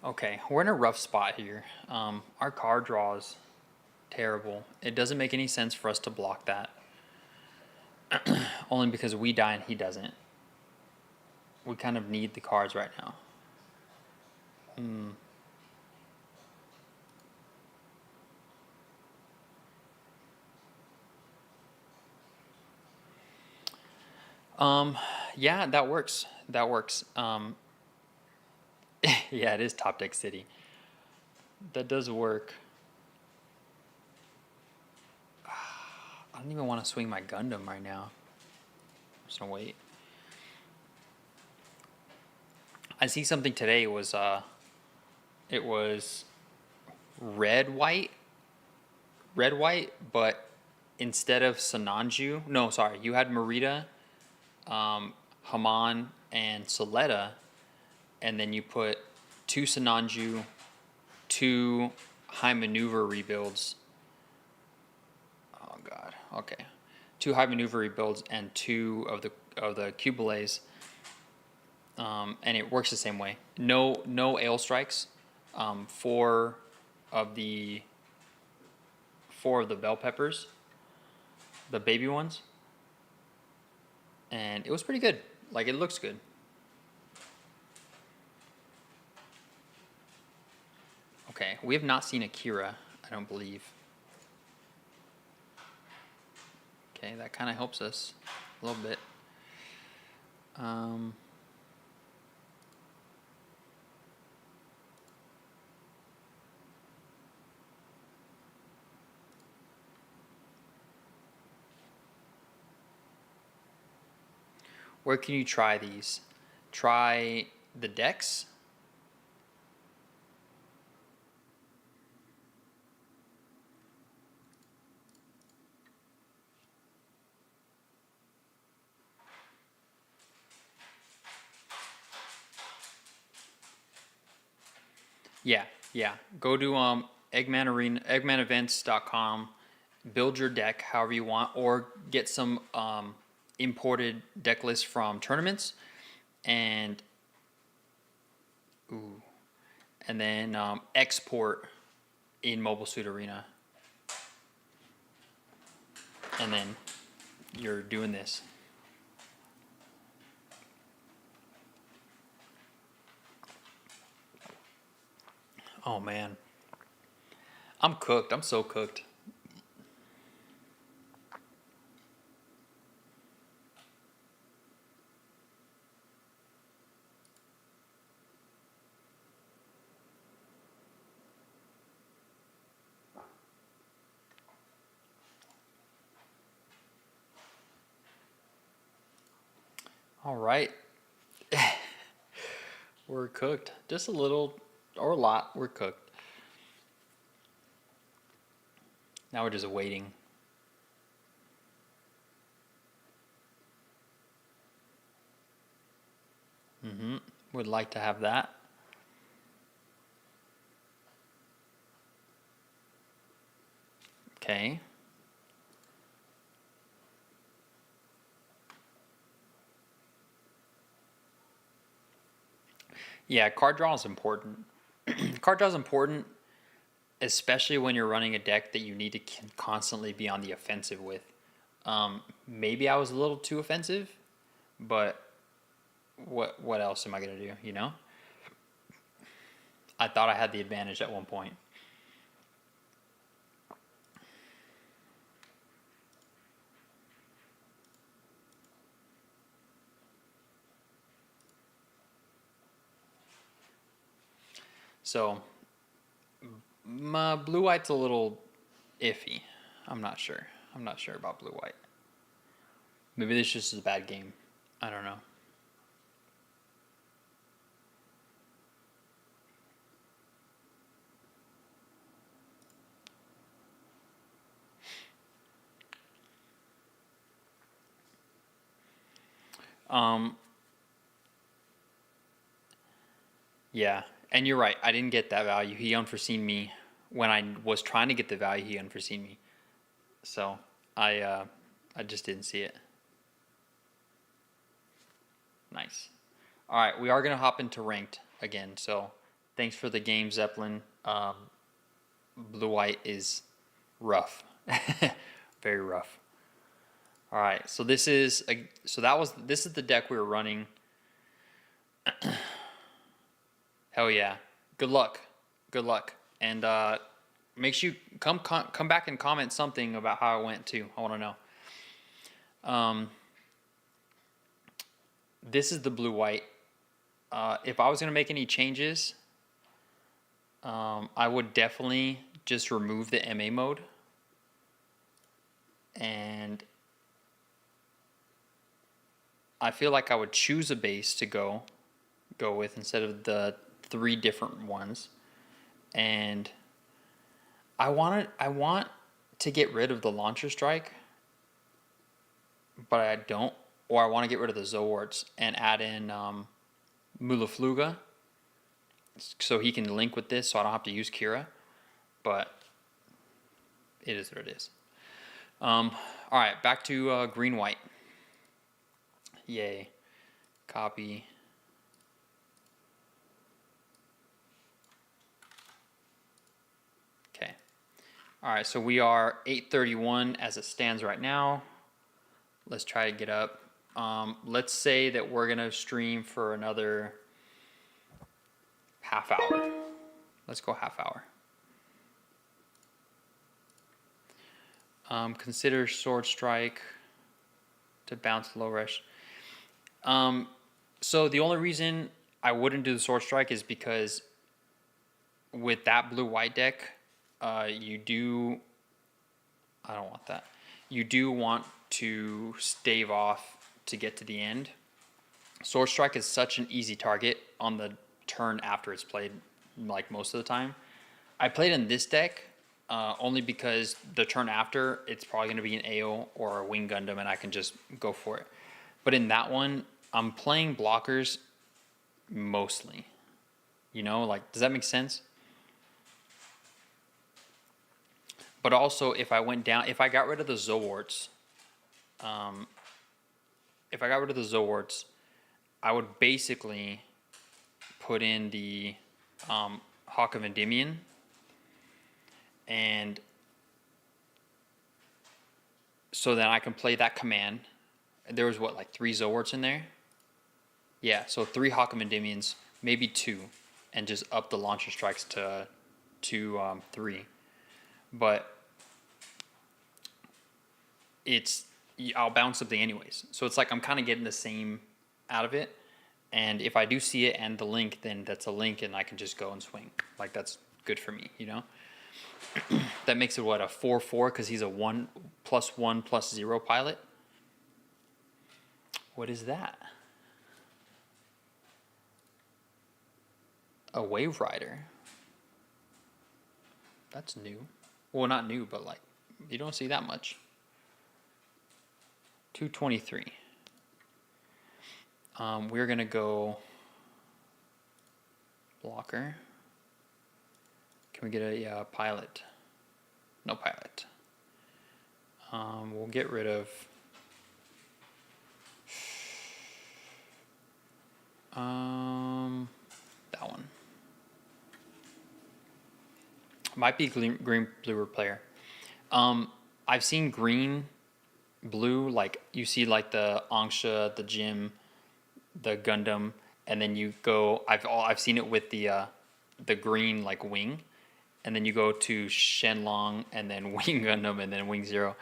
Okay, we're in a rough spot here. Our card draw is terrible. It doesn't make any sense for us to block that. Only because we die and he doesn't. We kind of need the cards right now. Yeah, that works. That works. Yeah, it is Top Deck City. That does work. I don't even want to swing my Gundam right now. I'm just gonna wait. I see something today. It was red white, but instead of Sananju, no, sorry, you had Merida, Haman, and Soletta, and then you put 2 Sananju, 2 high maneuver rebuilds. Oh god, okay, 2 high maneuver rebuilds and 2 of the Cubelays. And it works the same way. No ale strikes. 4 of the bell peppers, the baby ones, and it was pretty good. Like, it looks good. Okay, we have not seen Akira, I don't believe. Okay, that kind of helps us a little bit. Where can you try these? Try the decks. Yeah, yeah. Go to eggmanevents.com, build your deck however you want, or get some imported deck lists from tournaments, and ooh, and then export in Mobile Suit Arena, and then you're doing this. Oh man, I'm cooked. I'm so cooked. All right, we're cooked. Just a little or a lot. We're cooked. Now we're just waiting. Would like to have that. Okay. Yeah, card draw is important. Card draw is important, especially when you're running a deck that you need to constantly be on the offensive with. Maybe I was a little too offensive, but what else am I gonna do? You know, I thought I had the advantage at one point. So my blue white's a little iffy. I'm not sure. I'm not sure about blue white. Maybe this just is a bad game. I don't know. Um, yeah, and you're right. I didn't get that value. He unforeseen me when I was trying to get the value. He unforeseen me, so I just didn't see it. Nice. All right, we are gonna hop into ranked again. So thanks for the game, Zeppelin. Blue white is rough, very rough. All right, so this is this is the deck we were running. Hell yeah, good luck, good luck, and make sure you come back and comment something about how it went too. I want to know. This is the blue white. If I was gonna make any changes, I would definitely just remove the MA mode and I feel like I would choose a base to go with instead of the 3 different ones. And I want to get rid of the launcher strike, but I don't. Or I want to get rid of the Zowards and add in Mulafluga so he can link with this so I don't have to use Kira. But it is what it is. All right, back to green-white. Yay. Copy. Okay. All right, so we are 8:31 as it stands right now. Let's try to get up. Let's say that we're gonna stream for another half hour. Let's go half hour. Consider sword strike to bounce low rush. So the only reason I wouldn't do the sword strike is because with that blue white deck, you do. I don't want that. You do want to stave off to get to the end. Sword strike is such an easy target on the turn after it's played, like most of the time. I played in this deck only because the turn after it's probably going to be an AO or a Wing Gundam, and I can just go for it. But in that one, I'm playing blockers mostly. You know, like, does that make sense? But also, if I went down, if I got rid of the Zowarts, if I got rid of the Zowarts, I would basically put in the Hawk of Endymion, and so then I can play that command. There was what, like 3 Zowarts in there? Yeah, so 3 Hawk of Endymions, maybe 2, and just up the launcher strikes to 3. But I'll bounce something anyways. So it's like I'm kind of getting the same out of it. And if I do see it and the link, then that's a link and I can just go and swing. Like, that's good for me, you know? That makes it what, a 4/4 because he's a 1+1+0 pilot? What is that? A Wave Rider. That's new. Well, not new, but like, you don't see that much. 223. We're going to go blocker. Can we get a pilot? No pilot. We'll get rid of that one. Might be green blue player. I've seen green blue, like you see like the Angsha, the Jim, the Gundam, and then you go. I've seen it with the green like wing, and then you go to Shenlong and then Wing Gundam and then Wing Zero,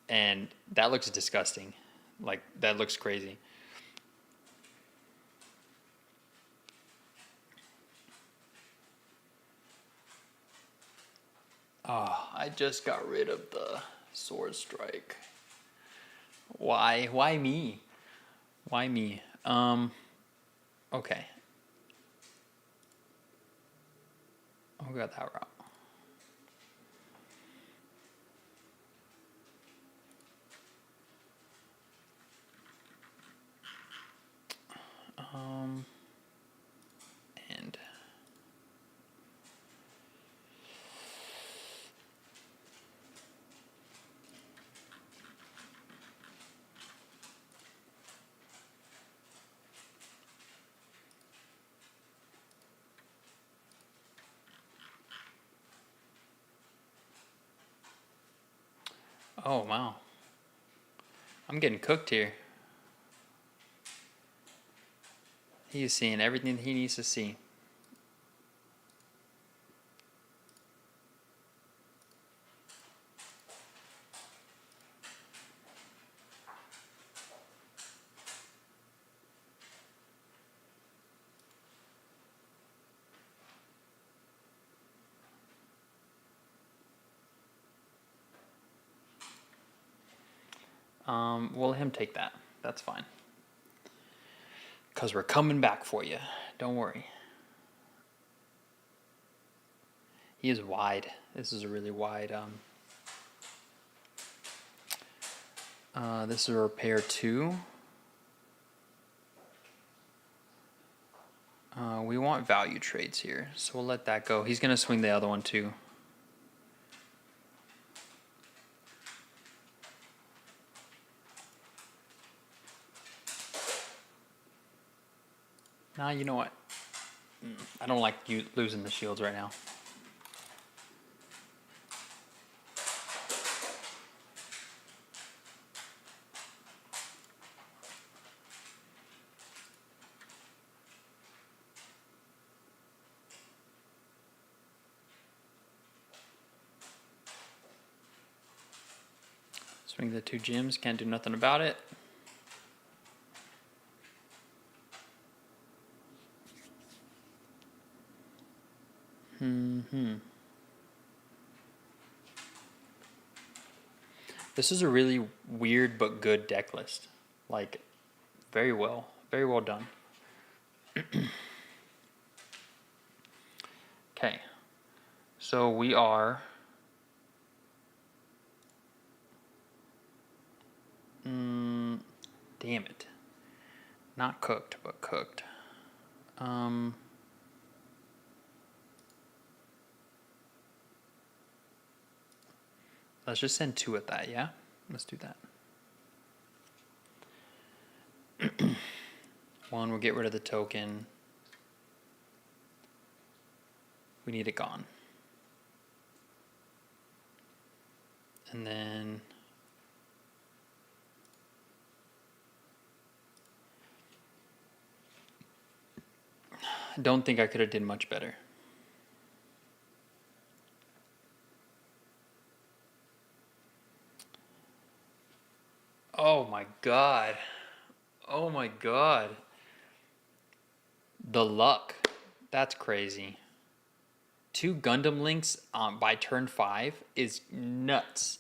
and that looks disgusting. Like, that looks crazy. Oh, I just got rid of the Sword Strike. Why? Why me? Why me? Okay. I'll go that route. And oh wow, I'm getting cooked here. He's seeing everything he needs to see. We'll let him take that. That's fine. Because we're coming back for you. Don't worry. He is wide. This is a really wide. This is a repair 2. We want value trades here, so we'll let that go. He's going to swing the other one too. Nah, you know what? I don't like you losing the shields right now. Swing the 2 gems, can't do nothing about it. This is a really weird but good deck list. Like, very well done. Okay, so we are damn it. Not cooked, but cooked. Let's just send 2 at that, yeah? Let's do that. 1, we'll get rid of the token. We need it gone. And then I don't think I could have did much better. Oh my god. Oh my god. The luck. That's crazy. 2 Gundam links by turn 5 is nuts.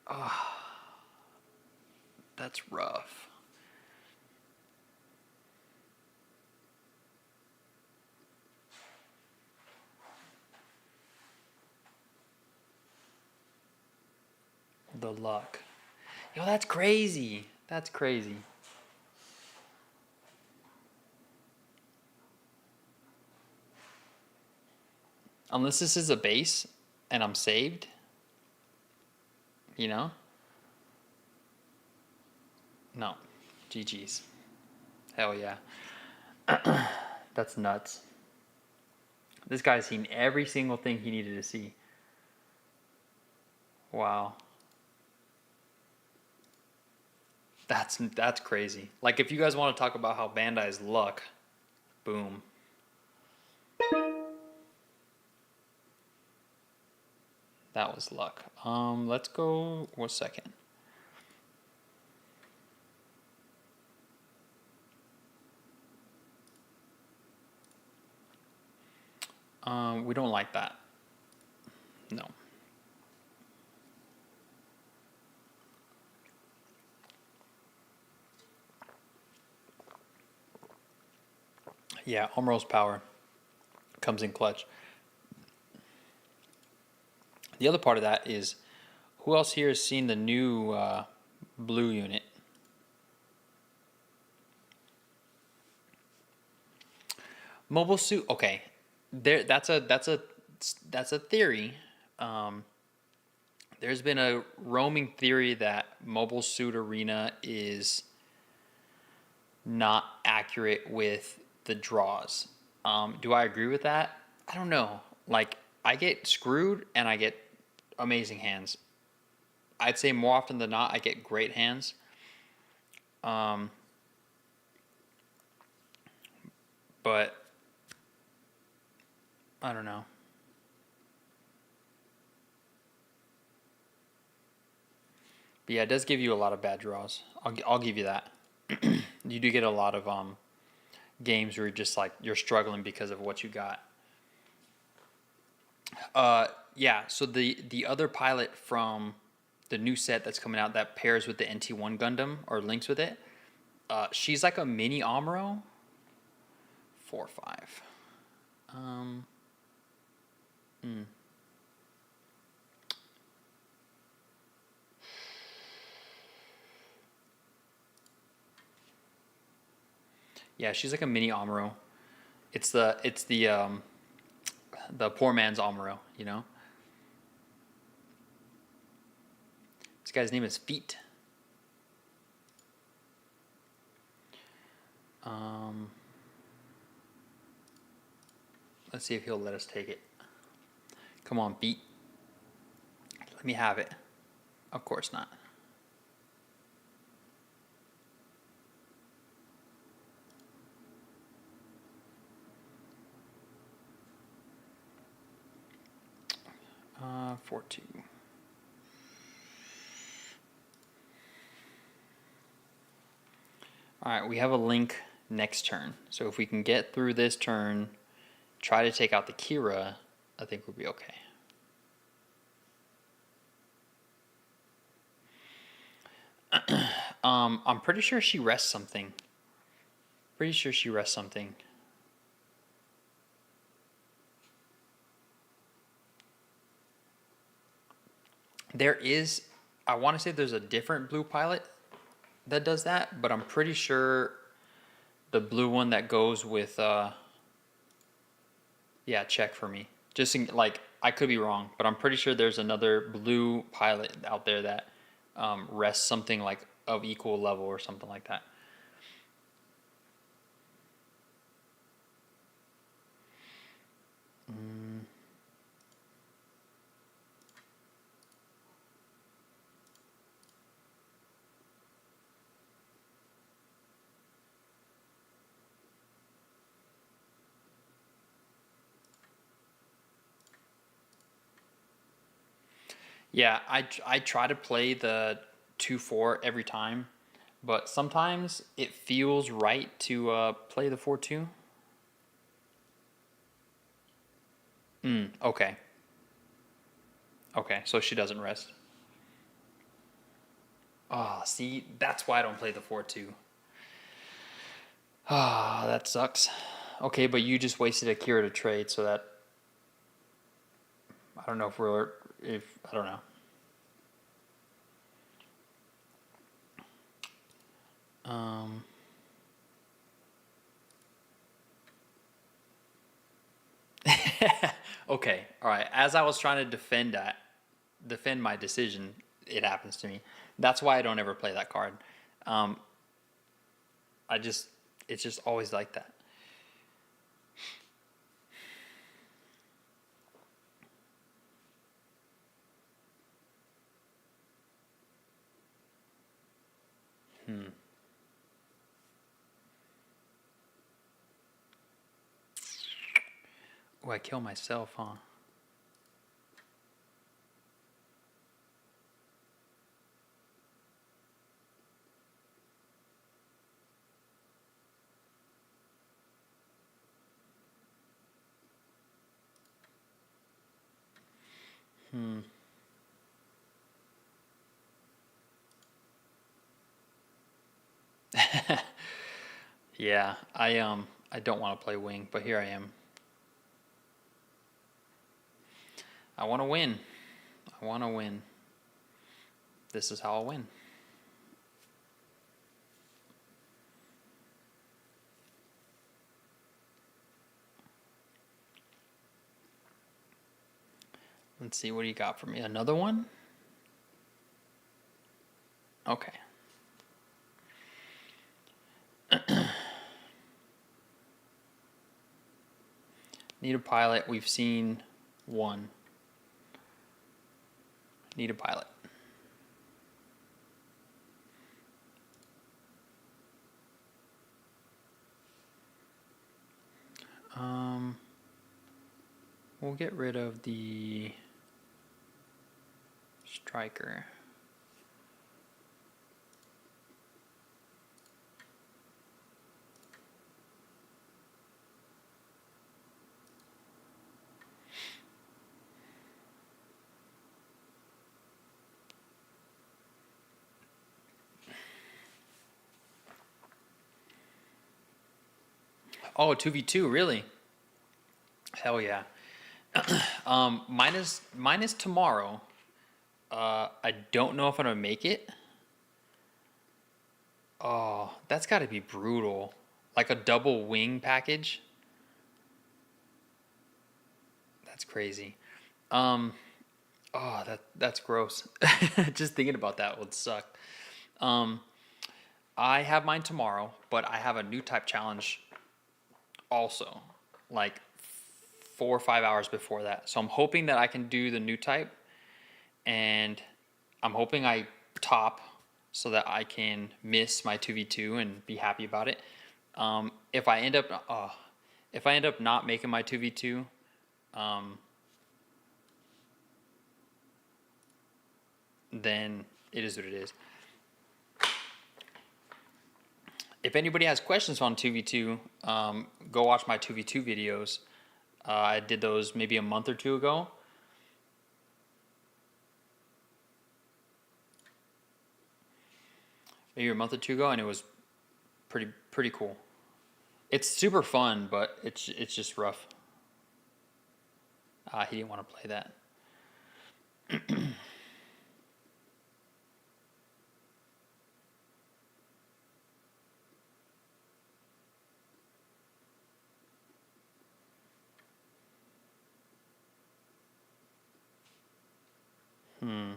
Oh, that's rough. The luck. Yo, that's crazy. That's crazy. Unless this is a base and I'm saved, you know? No. GG's. Hell yeah. That's nuts. This guy's seen every single thing he needed to see. Wow. That's crazy. Like, if you guys want to talk about how Bandai's luck, boom. That was luck. Let's go 1 second. We don't like that. No. Yeah, Omro's power comes in clutch. The other part of that is, who else here has seen the new blue unit? Mobile Suit. Okay, that's a theory. There's been a roaming theory that Mobile Suit Arena is not accurate with the draws. Do I agree with that? I don't know. Like, I get screwed and I get amazing hands. I'd say more often than not, I get great hands. But I don't know. But yeah, it does give you a lot of bad draws. I'll give you that. You do get a lot of games where you're just like, you're struggling because of what you got. Yeah, so the other pilot from the new set that's coming out that pairs with the NT1 Gundam or links with it, she's like a mini Amuro. 4 or 5. Yeah, she's like a mini Amuro. It's the poor man's Amuro, you know? This guy's name is Feet. Let's see if he'll let us take it. Come on, Feet. Let me have it. Of course not. Uh, 4-2. Alright, we have a link next turn. So if we can get through this turn, try to take out the Kira, I think we'll be okay. I'm pretty sure she rests something. Pretty sure she rests something. There is, I want to say there's a different blue pilot that does that, but I'm pretty sure the blue one that goes with, yeah, check for me. Just in, like, I could be wrong, but I'm pretty sure there's another blue pilot out there that rests something like of equal level or something like that. Yeah, I try to play the 2-4 every time, but sometimes it feels right to play the 4-2. Okay. Okay, so she doesn't rest. Ah, see, that's why I don't play the 4-2. Ah, that sucks. Okay, but you just wasted a Kira to trade, so that I don't know if I don't know. Um, okay, all right. As I was trying to defend my decision, it happens to me. That's why I don't ever play that card. Um, I just, it's just always like that. Oh, I kill myself, huh? Yeah, I don't want to play wing, but here I am. I want to win. I want to win. This is how I'll win. Let's see, what do you got for me? Another one? Okay. Need a pilot. We've seen one. Need a pilot. We'll get rid of the striker. Oh, 2v2, really? Hell yeah. Mine is tomorrow. I don't know if I'm gonna make it. Oh, that's got to be brutal. Like a double wing package. That's crazy. Um, oh, that's gross. Just thinking about that would suck. Um, I have mine tomorrow, but I have a new type challenge also, like 4 or 5 hours before that. So I'm hoping that I can do the new type, and I'm hoping I top so that I can miss my 2v2 and be happy about it. If I end up not making my 2v2, then it is what it is. If anybody has questions on 2v2, go watch my 2v2 videos. I did those maybe a month or two ago. Maybe a month or two ago, and it was pretty cool. It's super fun, but it's just rough. He didn't want to play that. Hmm.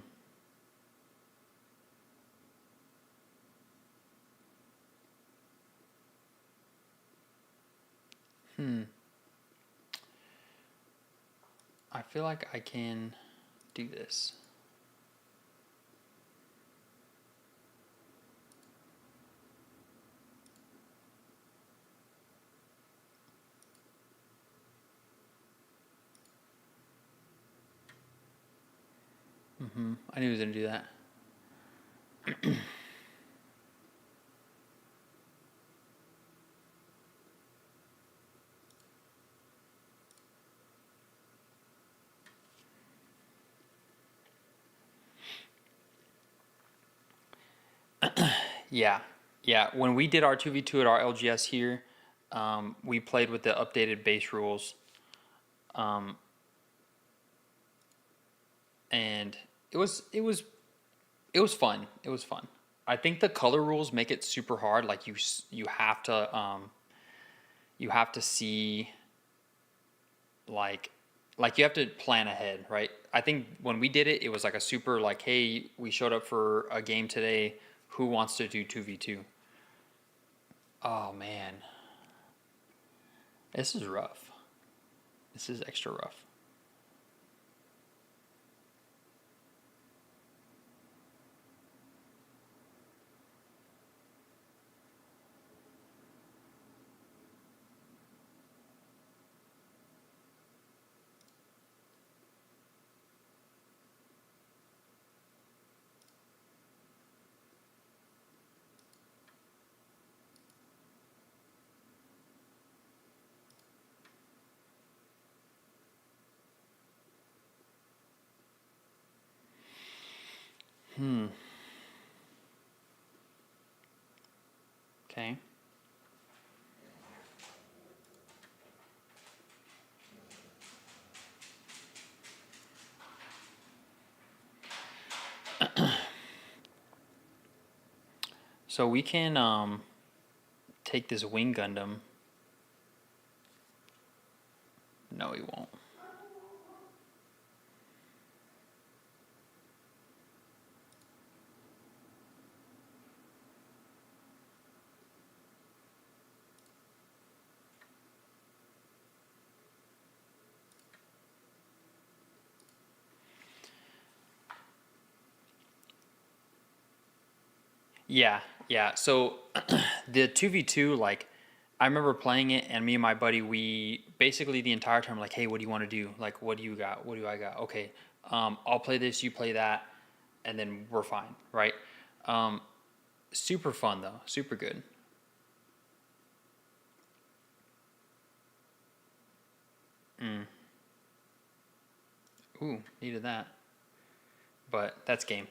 Hmm. I feel like I can do this. I knew he was gonna do that. Yeah, yeah. When we did our 2v2 at our LGS here, we played with the updated base rules, um, and it was it was it was fun. It was fun. I think the color rules make it super hard. Like you have to see like you have to plan ahead, right? I think when we did it, it was like a super like, hey, we showed up for a game today. Who wants to do 2v2? Oh man, this is rough. This is extra rough. Hmm. Okay. So we can take this wing Gundam. No, we won't. Yeah, yeah. So the 2v2, like, I remember playing it, and me and my buddy, we basically the entire time, like, hey, what do you want to do? Like, what do you got? What do I got? Okay, I'll play this, you play that, and then we're fine, right? Um, Super fun, though. Super good. Mm. Ooh, needed that. But that's game.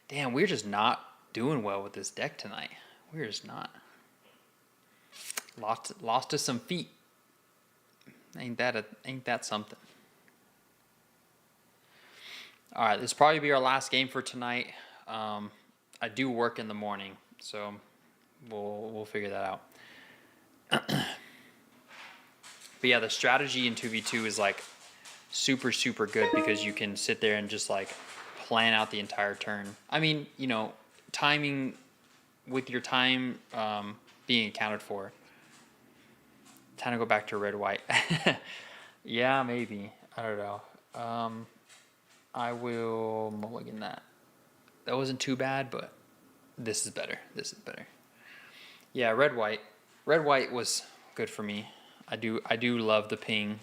Damn, we're just not doing well with this deck tonight. We're just not. Lost to some feet. Ain't that something? All right, this will probably be our last game for tonight. I do work in the morning, so we'll figure that out. But yeah, the strategy in 2v2 is like super good because you can sit there and just like plan out the entire turn. I mean, timing with your time being accounted for. Time to go back to red white. Yeah, maybe. I don't know. I will mulligan that. That wasn't too bad, but this is better. This is better. Yeah, red white. Red white was good for me. I do love the ping.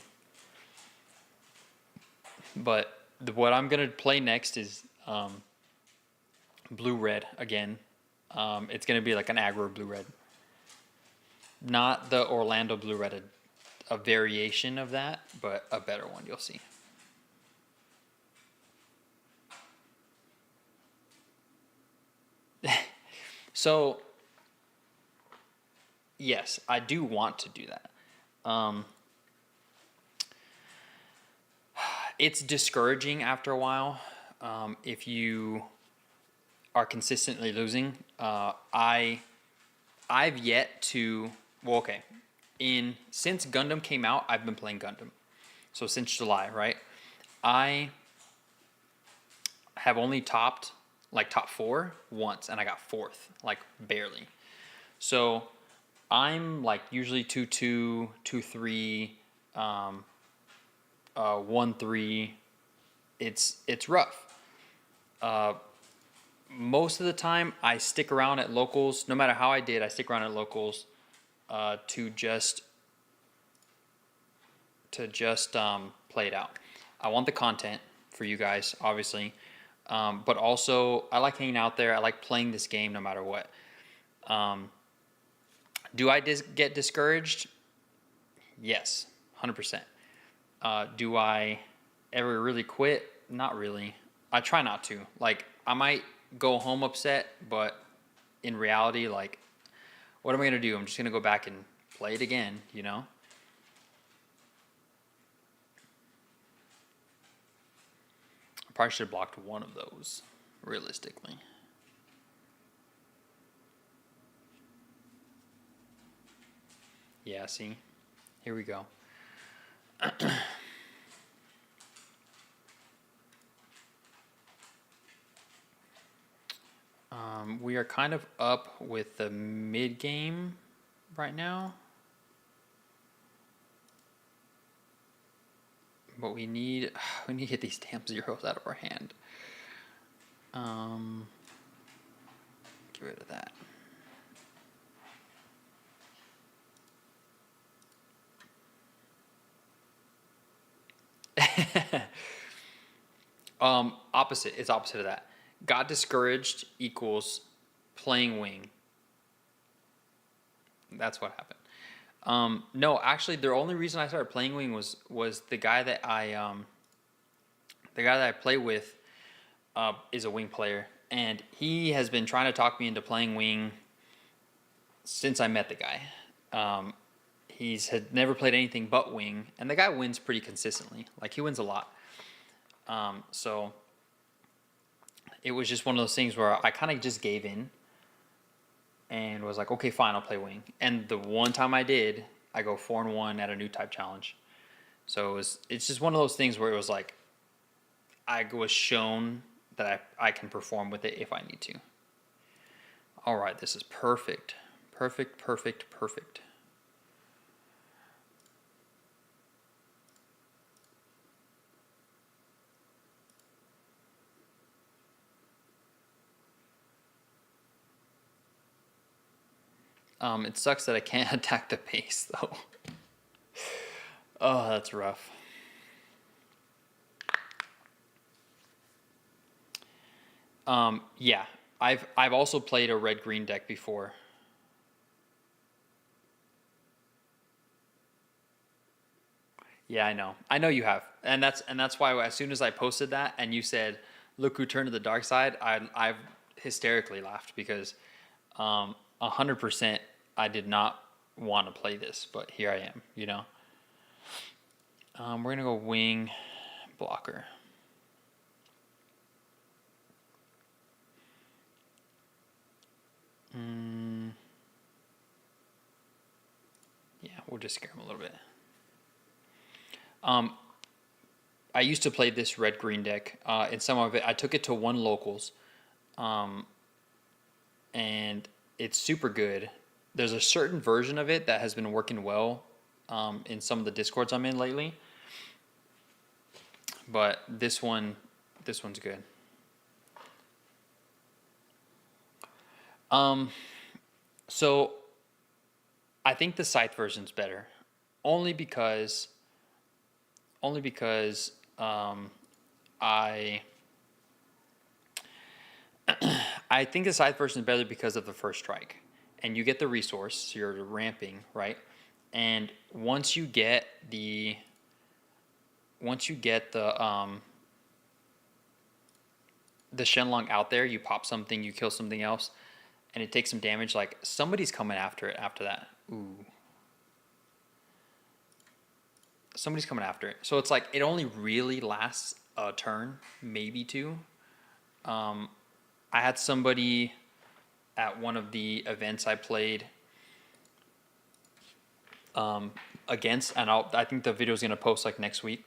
But what I'm gonna play next is blue red again. It's gonna be like an aggro blue red, not the Orlando blue red, a variation of that, but a better one. You'll see. So yes, I do want to do that. Um, it's discouraging after a while if you are consistently losing. I've yet to. Well, okay. Since Gundam came out, I've been playing Gundam. So since July, right? I have only topped like top 4 once, and I got 4th, like barely. So I'm like usually 2-2, 2-3, 1-3. It's rough. Most of the time, I stick around at locals. No matter how I did, I stick around at locals to just play it out. I want the content for you guys, obviously, but also I like hanging out there. I like playing this game no matter what. Do I get discouraged? Yes, 100%. Do I ever really quit? Not really. I try not to. Like, I might go home upset, but in reality, like, what am I going to do? I'm just going to go back and play it again, you know? I probably should have blocked one of those, realistically. Yeah, see? Here we go. We are kind of up with the mid game right now. But we need to get these damn zeros out of our hand. Get rid of that. Opposite. It's opposite of that. Got discouraged equals playing wing. That's what happened. No, actually, the only reason I started playing wing was the guy that I play with is a wing player, and he has been trying to talk me into playing wing since I met the guy. He's had never played anything but wing, and the guy wins pretty consistently. Like, he wins a lot. So it was just one of those things where I kind of just gave in and was like, okay, fine, I'll play wing. And the one time I did, I go 4-1 at a new type challenge. So it's just one of those things where it was like, I was shown that I can perform with it if I need to. All right, this is perfect. Perfect, perfect, perfect. It sucks that I can't attack the base, though. Oh, that's rough. Yeah, I've also played a red-green deck before. Yeah, I know. I know you have, and that's why as soon as I posted that and you said, "Look who turned to the dark side," I've hysterically laughed because 100% I did not want to play this, but here I am. You know. We're gonna go wing blocker. Yeah, we'll just scare him a little bit. I used to play this red-green deck. In some of it, I took it to one locals, and it's super good. There's a certain version of it that has been working well in some of the discords I'm in lately, but this one's good. So I think the scythe version's better, only because I I think the scythe version is better because of the first strike, and you get the resource, so you're ramping, right? And once you get the Shenlong out there, you pop something, you kill something else, and it takes some damage. Like, somebody's coming after it after that. Ooh. Somebody's coming after it. So it's like, it only really lasts a turn, maybe two. I had somebody at one of the events I played against, and I think the video is going to post like next week.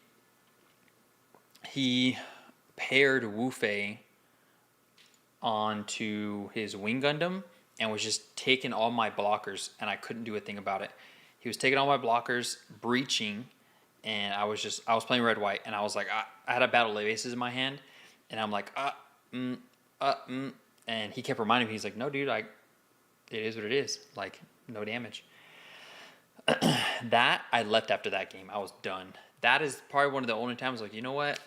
He paired Wu Fei onto his wing Gundam and was just taking all my blockers, and I couldn't do a thing about it. He was taking all my blockers, breaching, and I was playing red white, and I was like, I had a battle of aces in my hand, and I'm like, and he kept reminding me, he's like, no, dude, it is what it is, like, no damage. That, I left after that game. I was done. That is probably one of the only times, like, you know what?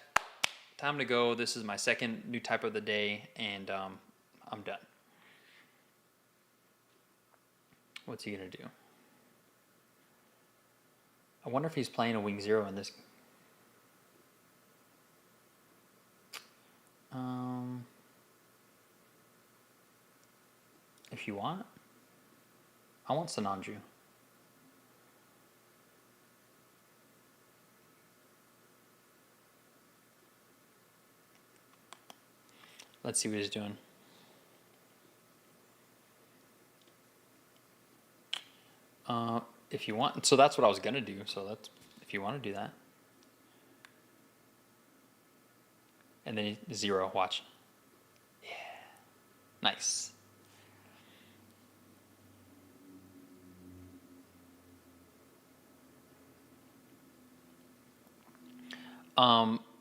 Time to go. This is my second new type of the day, and I'm done. What's he gonna do? I wonder if he's playing a Wing Zero in this. If you want, I want Sanandru. Let's see what he's doing. If you want, so that's what I was gonna do. So that's if you want to do that. And then zero. Watch. Yeah. Nice.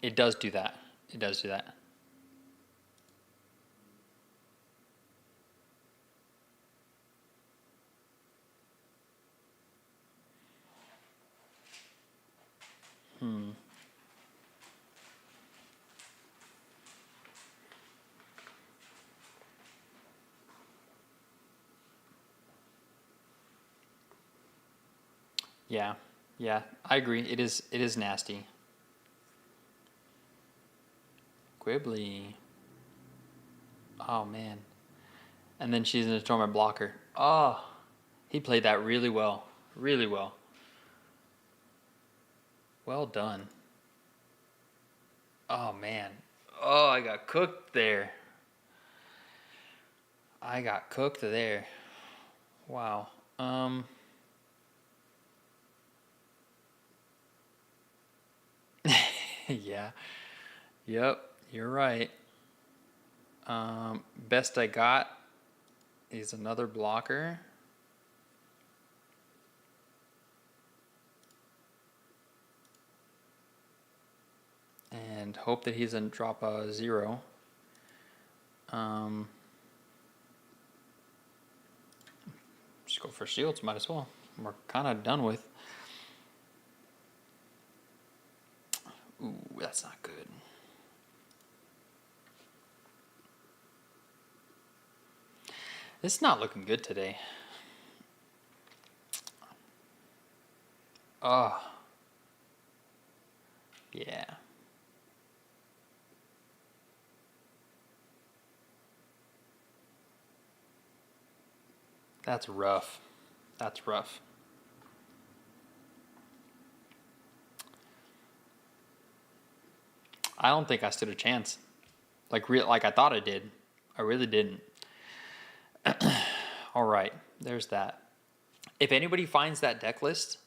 It does do that. It does do that. Yeah, yeah, I agree. It is nasty. Quibbly. Oh man. And then she's gonna throw my blocker. Oh, he played that really well. Really well. Well done. Oh man. Oh, I got cooked there. I got cooked there. Wow. Yeah. Yep, you're right. Best I got is another blocker. And hope that he doesn't drop a zero. Just go for shields, might as well. We're kind of done with. Ooh, that's not good. It's not looking good today. Oh. Yeah. That's rough. That's rough. I don't think I stood a chance. Like I thought I did. I really didn't. All right, there's that. If anybody finds that deck list,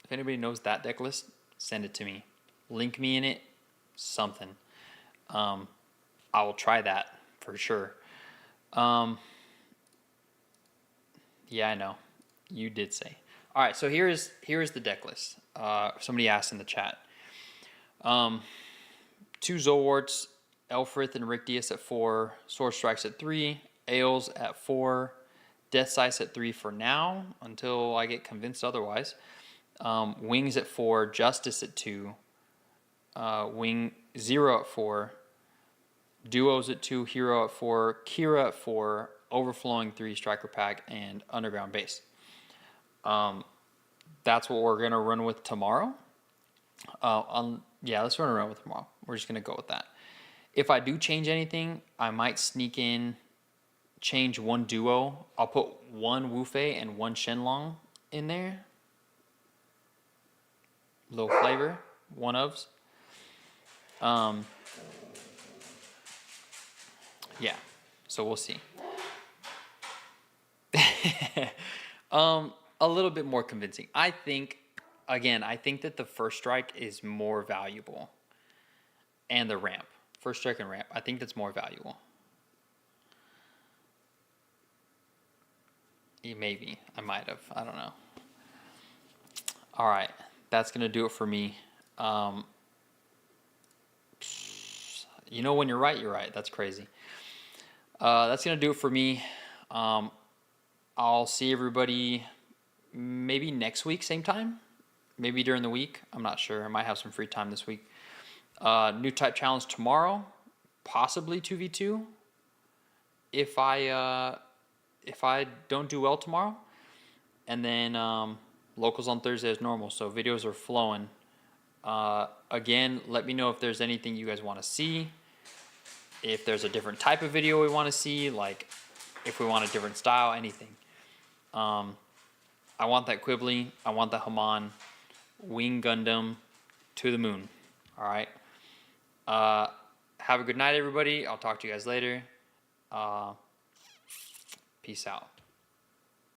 if anybody knows that deck list, send it to me. Link me in it, something. I will try that for sure. Yeah, I know. You did say. All right, so here is the deck list. Somebody asked in the chat. 2 Zolwarts, Elfrith and Rictius at 4, Sword Strikes at 3, Ails at 4, Death Sice at 3 for now, until I get convinced otherwise. Wings at 4, Justice at 2, Wing 0 at 4, Duos at 2, Hero at 4, Kira at 4, Overflowing 3, Striker Pack, and Underground Base. That's what we're going to run with tomorrow. Yeah, let's run around with tomorrow. We're just going to go with that. If I do change anything, I might sneak in, change one duo. I'll put one Wufei and one Shenlong in there. Little flavor, one ofs. Yeah, so we'll see. A little bit more convincing. I think that the first strike is more valuable. And the ramp. First strike and ramp. I think that's more valuable. Maybe. I might have. I don't know. All right. That's going to do it for me. You know, when you're right, you're right. That's crazy. That's going to do it for me. I'll see everybody maybe next week, same time. Maybe during the week. I'm not sure. I might have some free time this week. New type challenge tomorrow. Possibly 2v2. If I don't do well tomorrow. And then locals on Thursday as normal. So videos are flowing. Again, let me know if there's anything you guys want to see. If there's a different type of video we want to see, like if we want a different style, anything. I want that Quibbly. I want the Haman Wing Gundam to the moon. All right. Have a good night, everybody. I'll talk to you guys later. Peace out.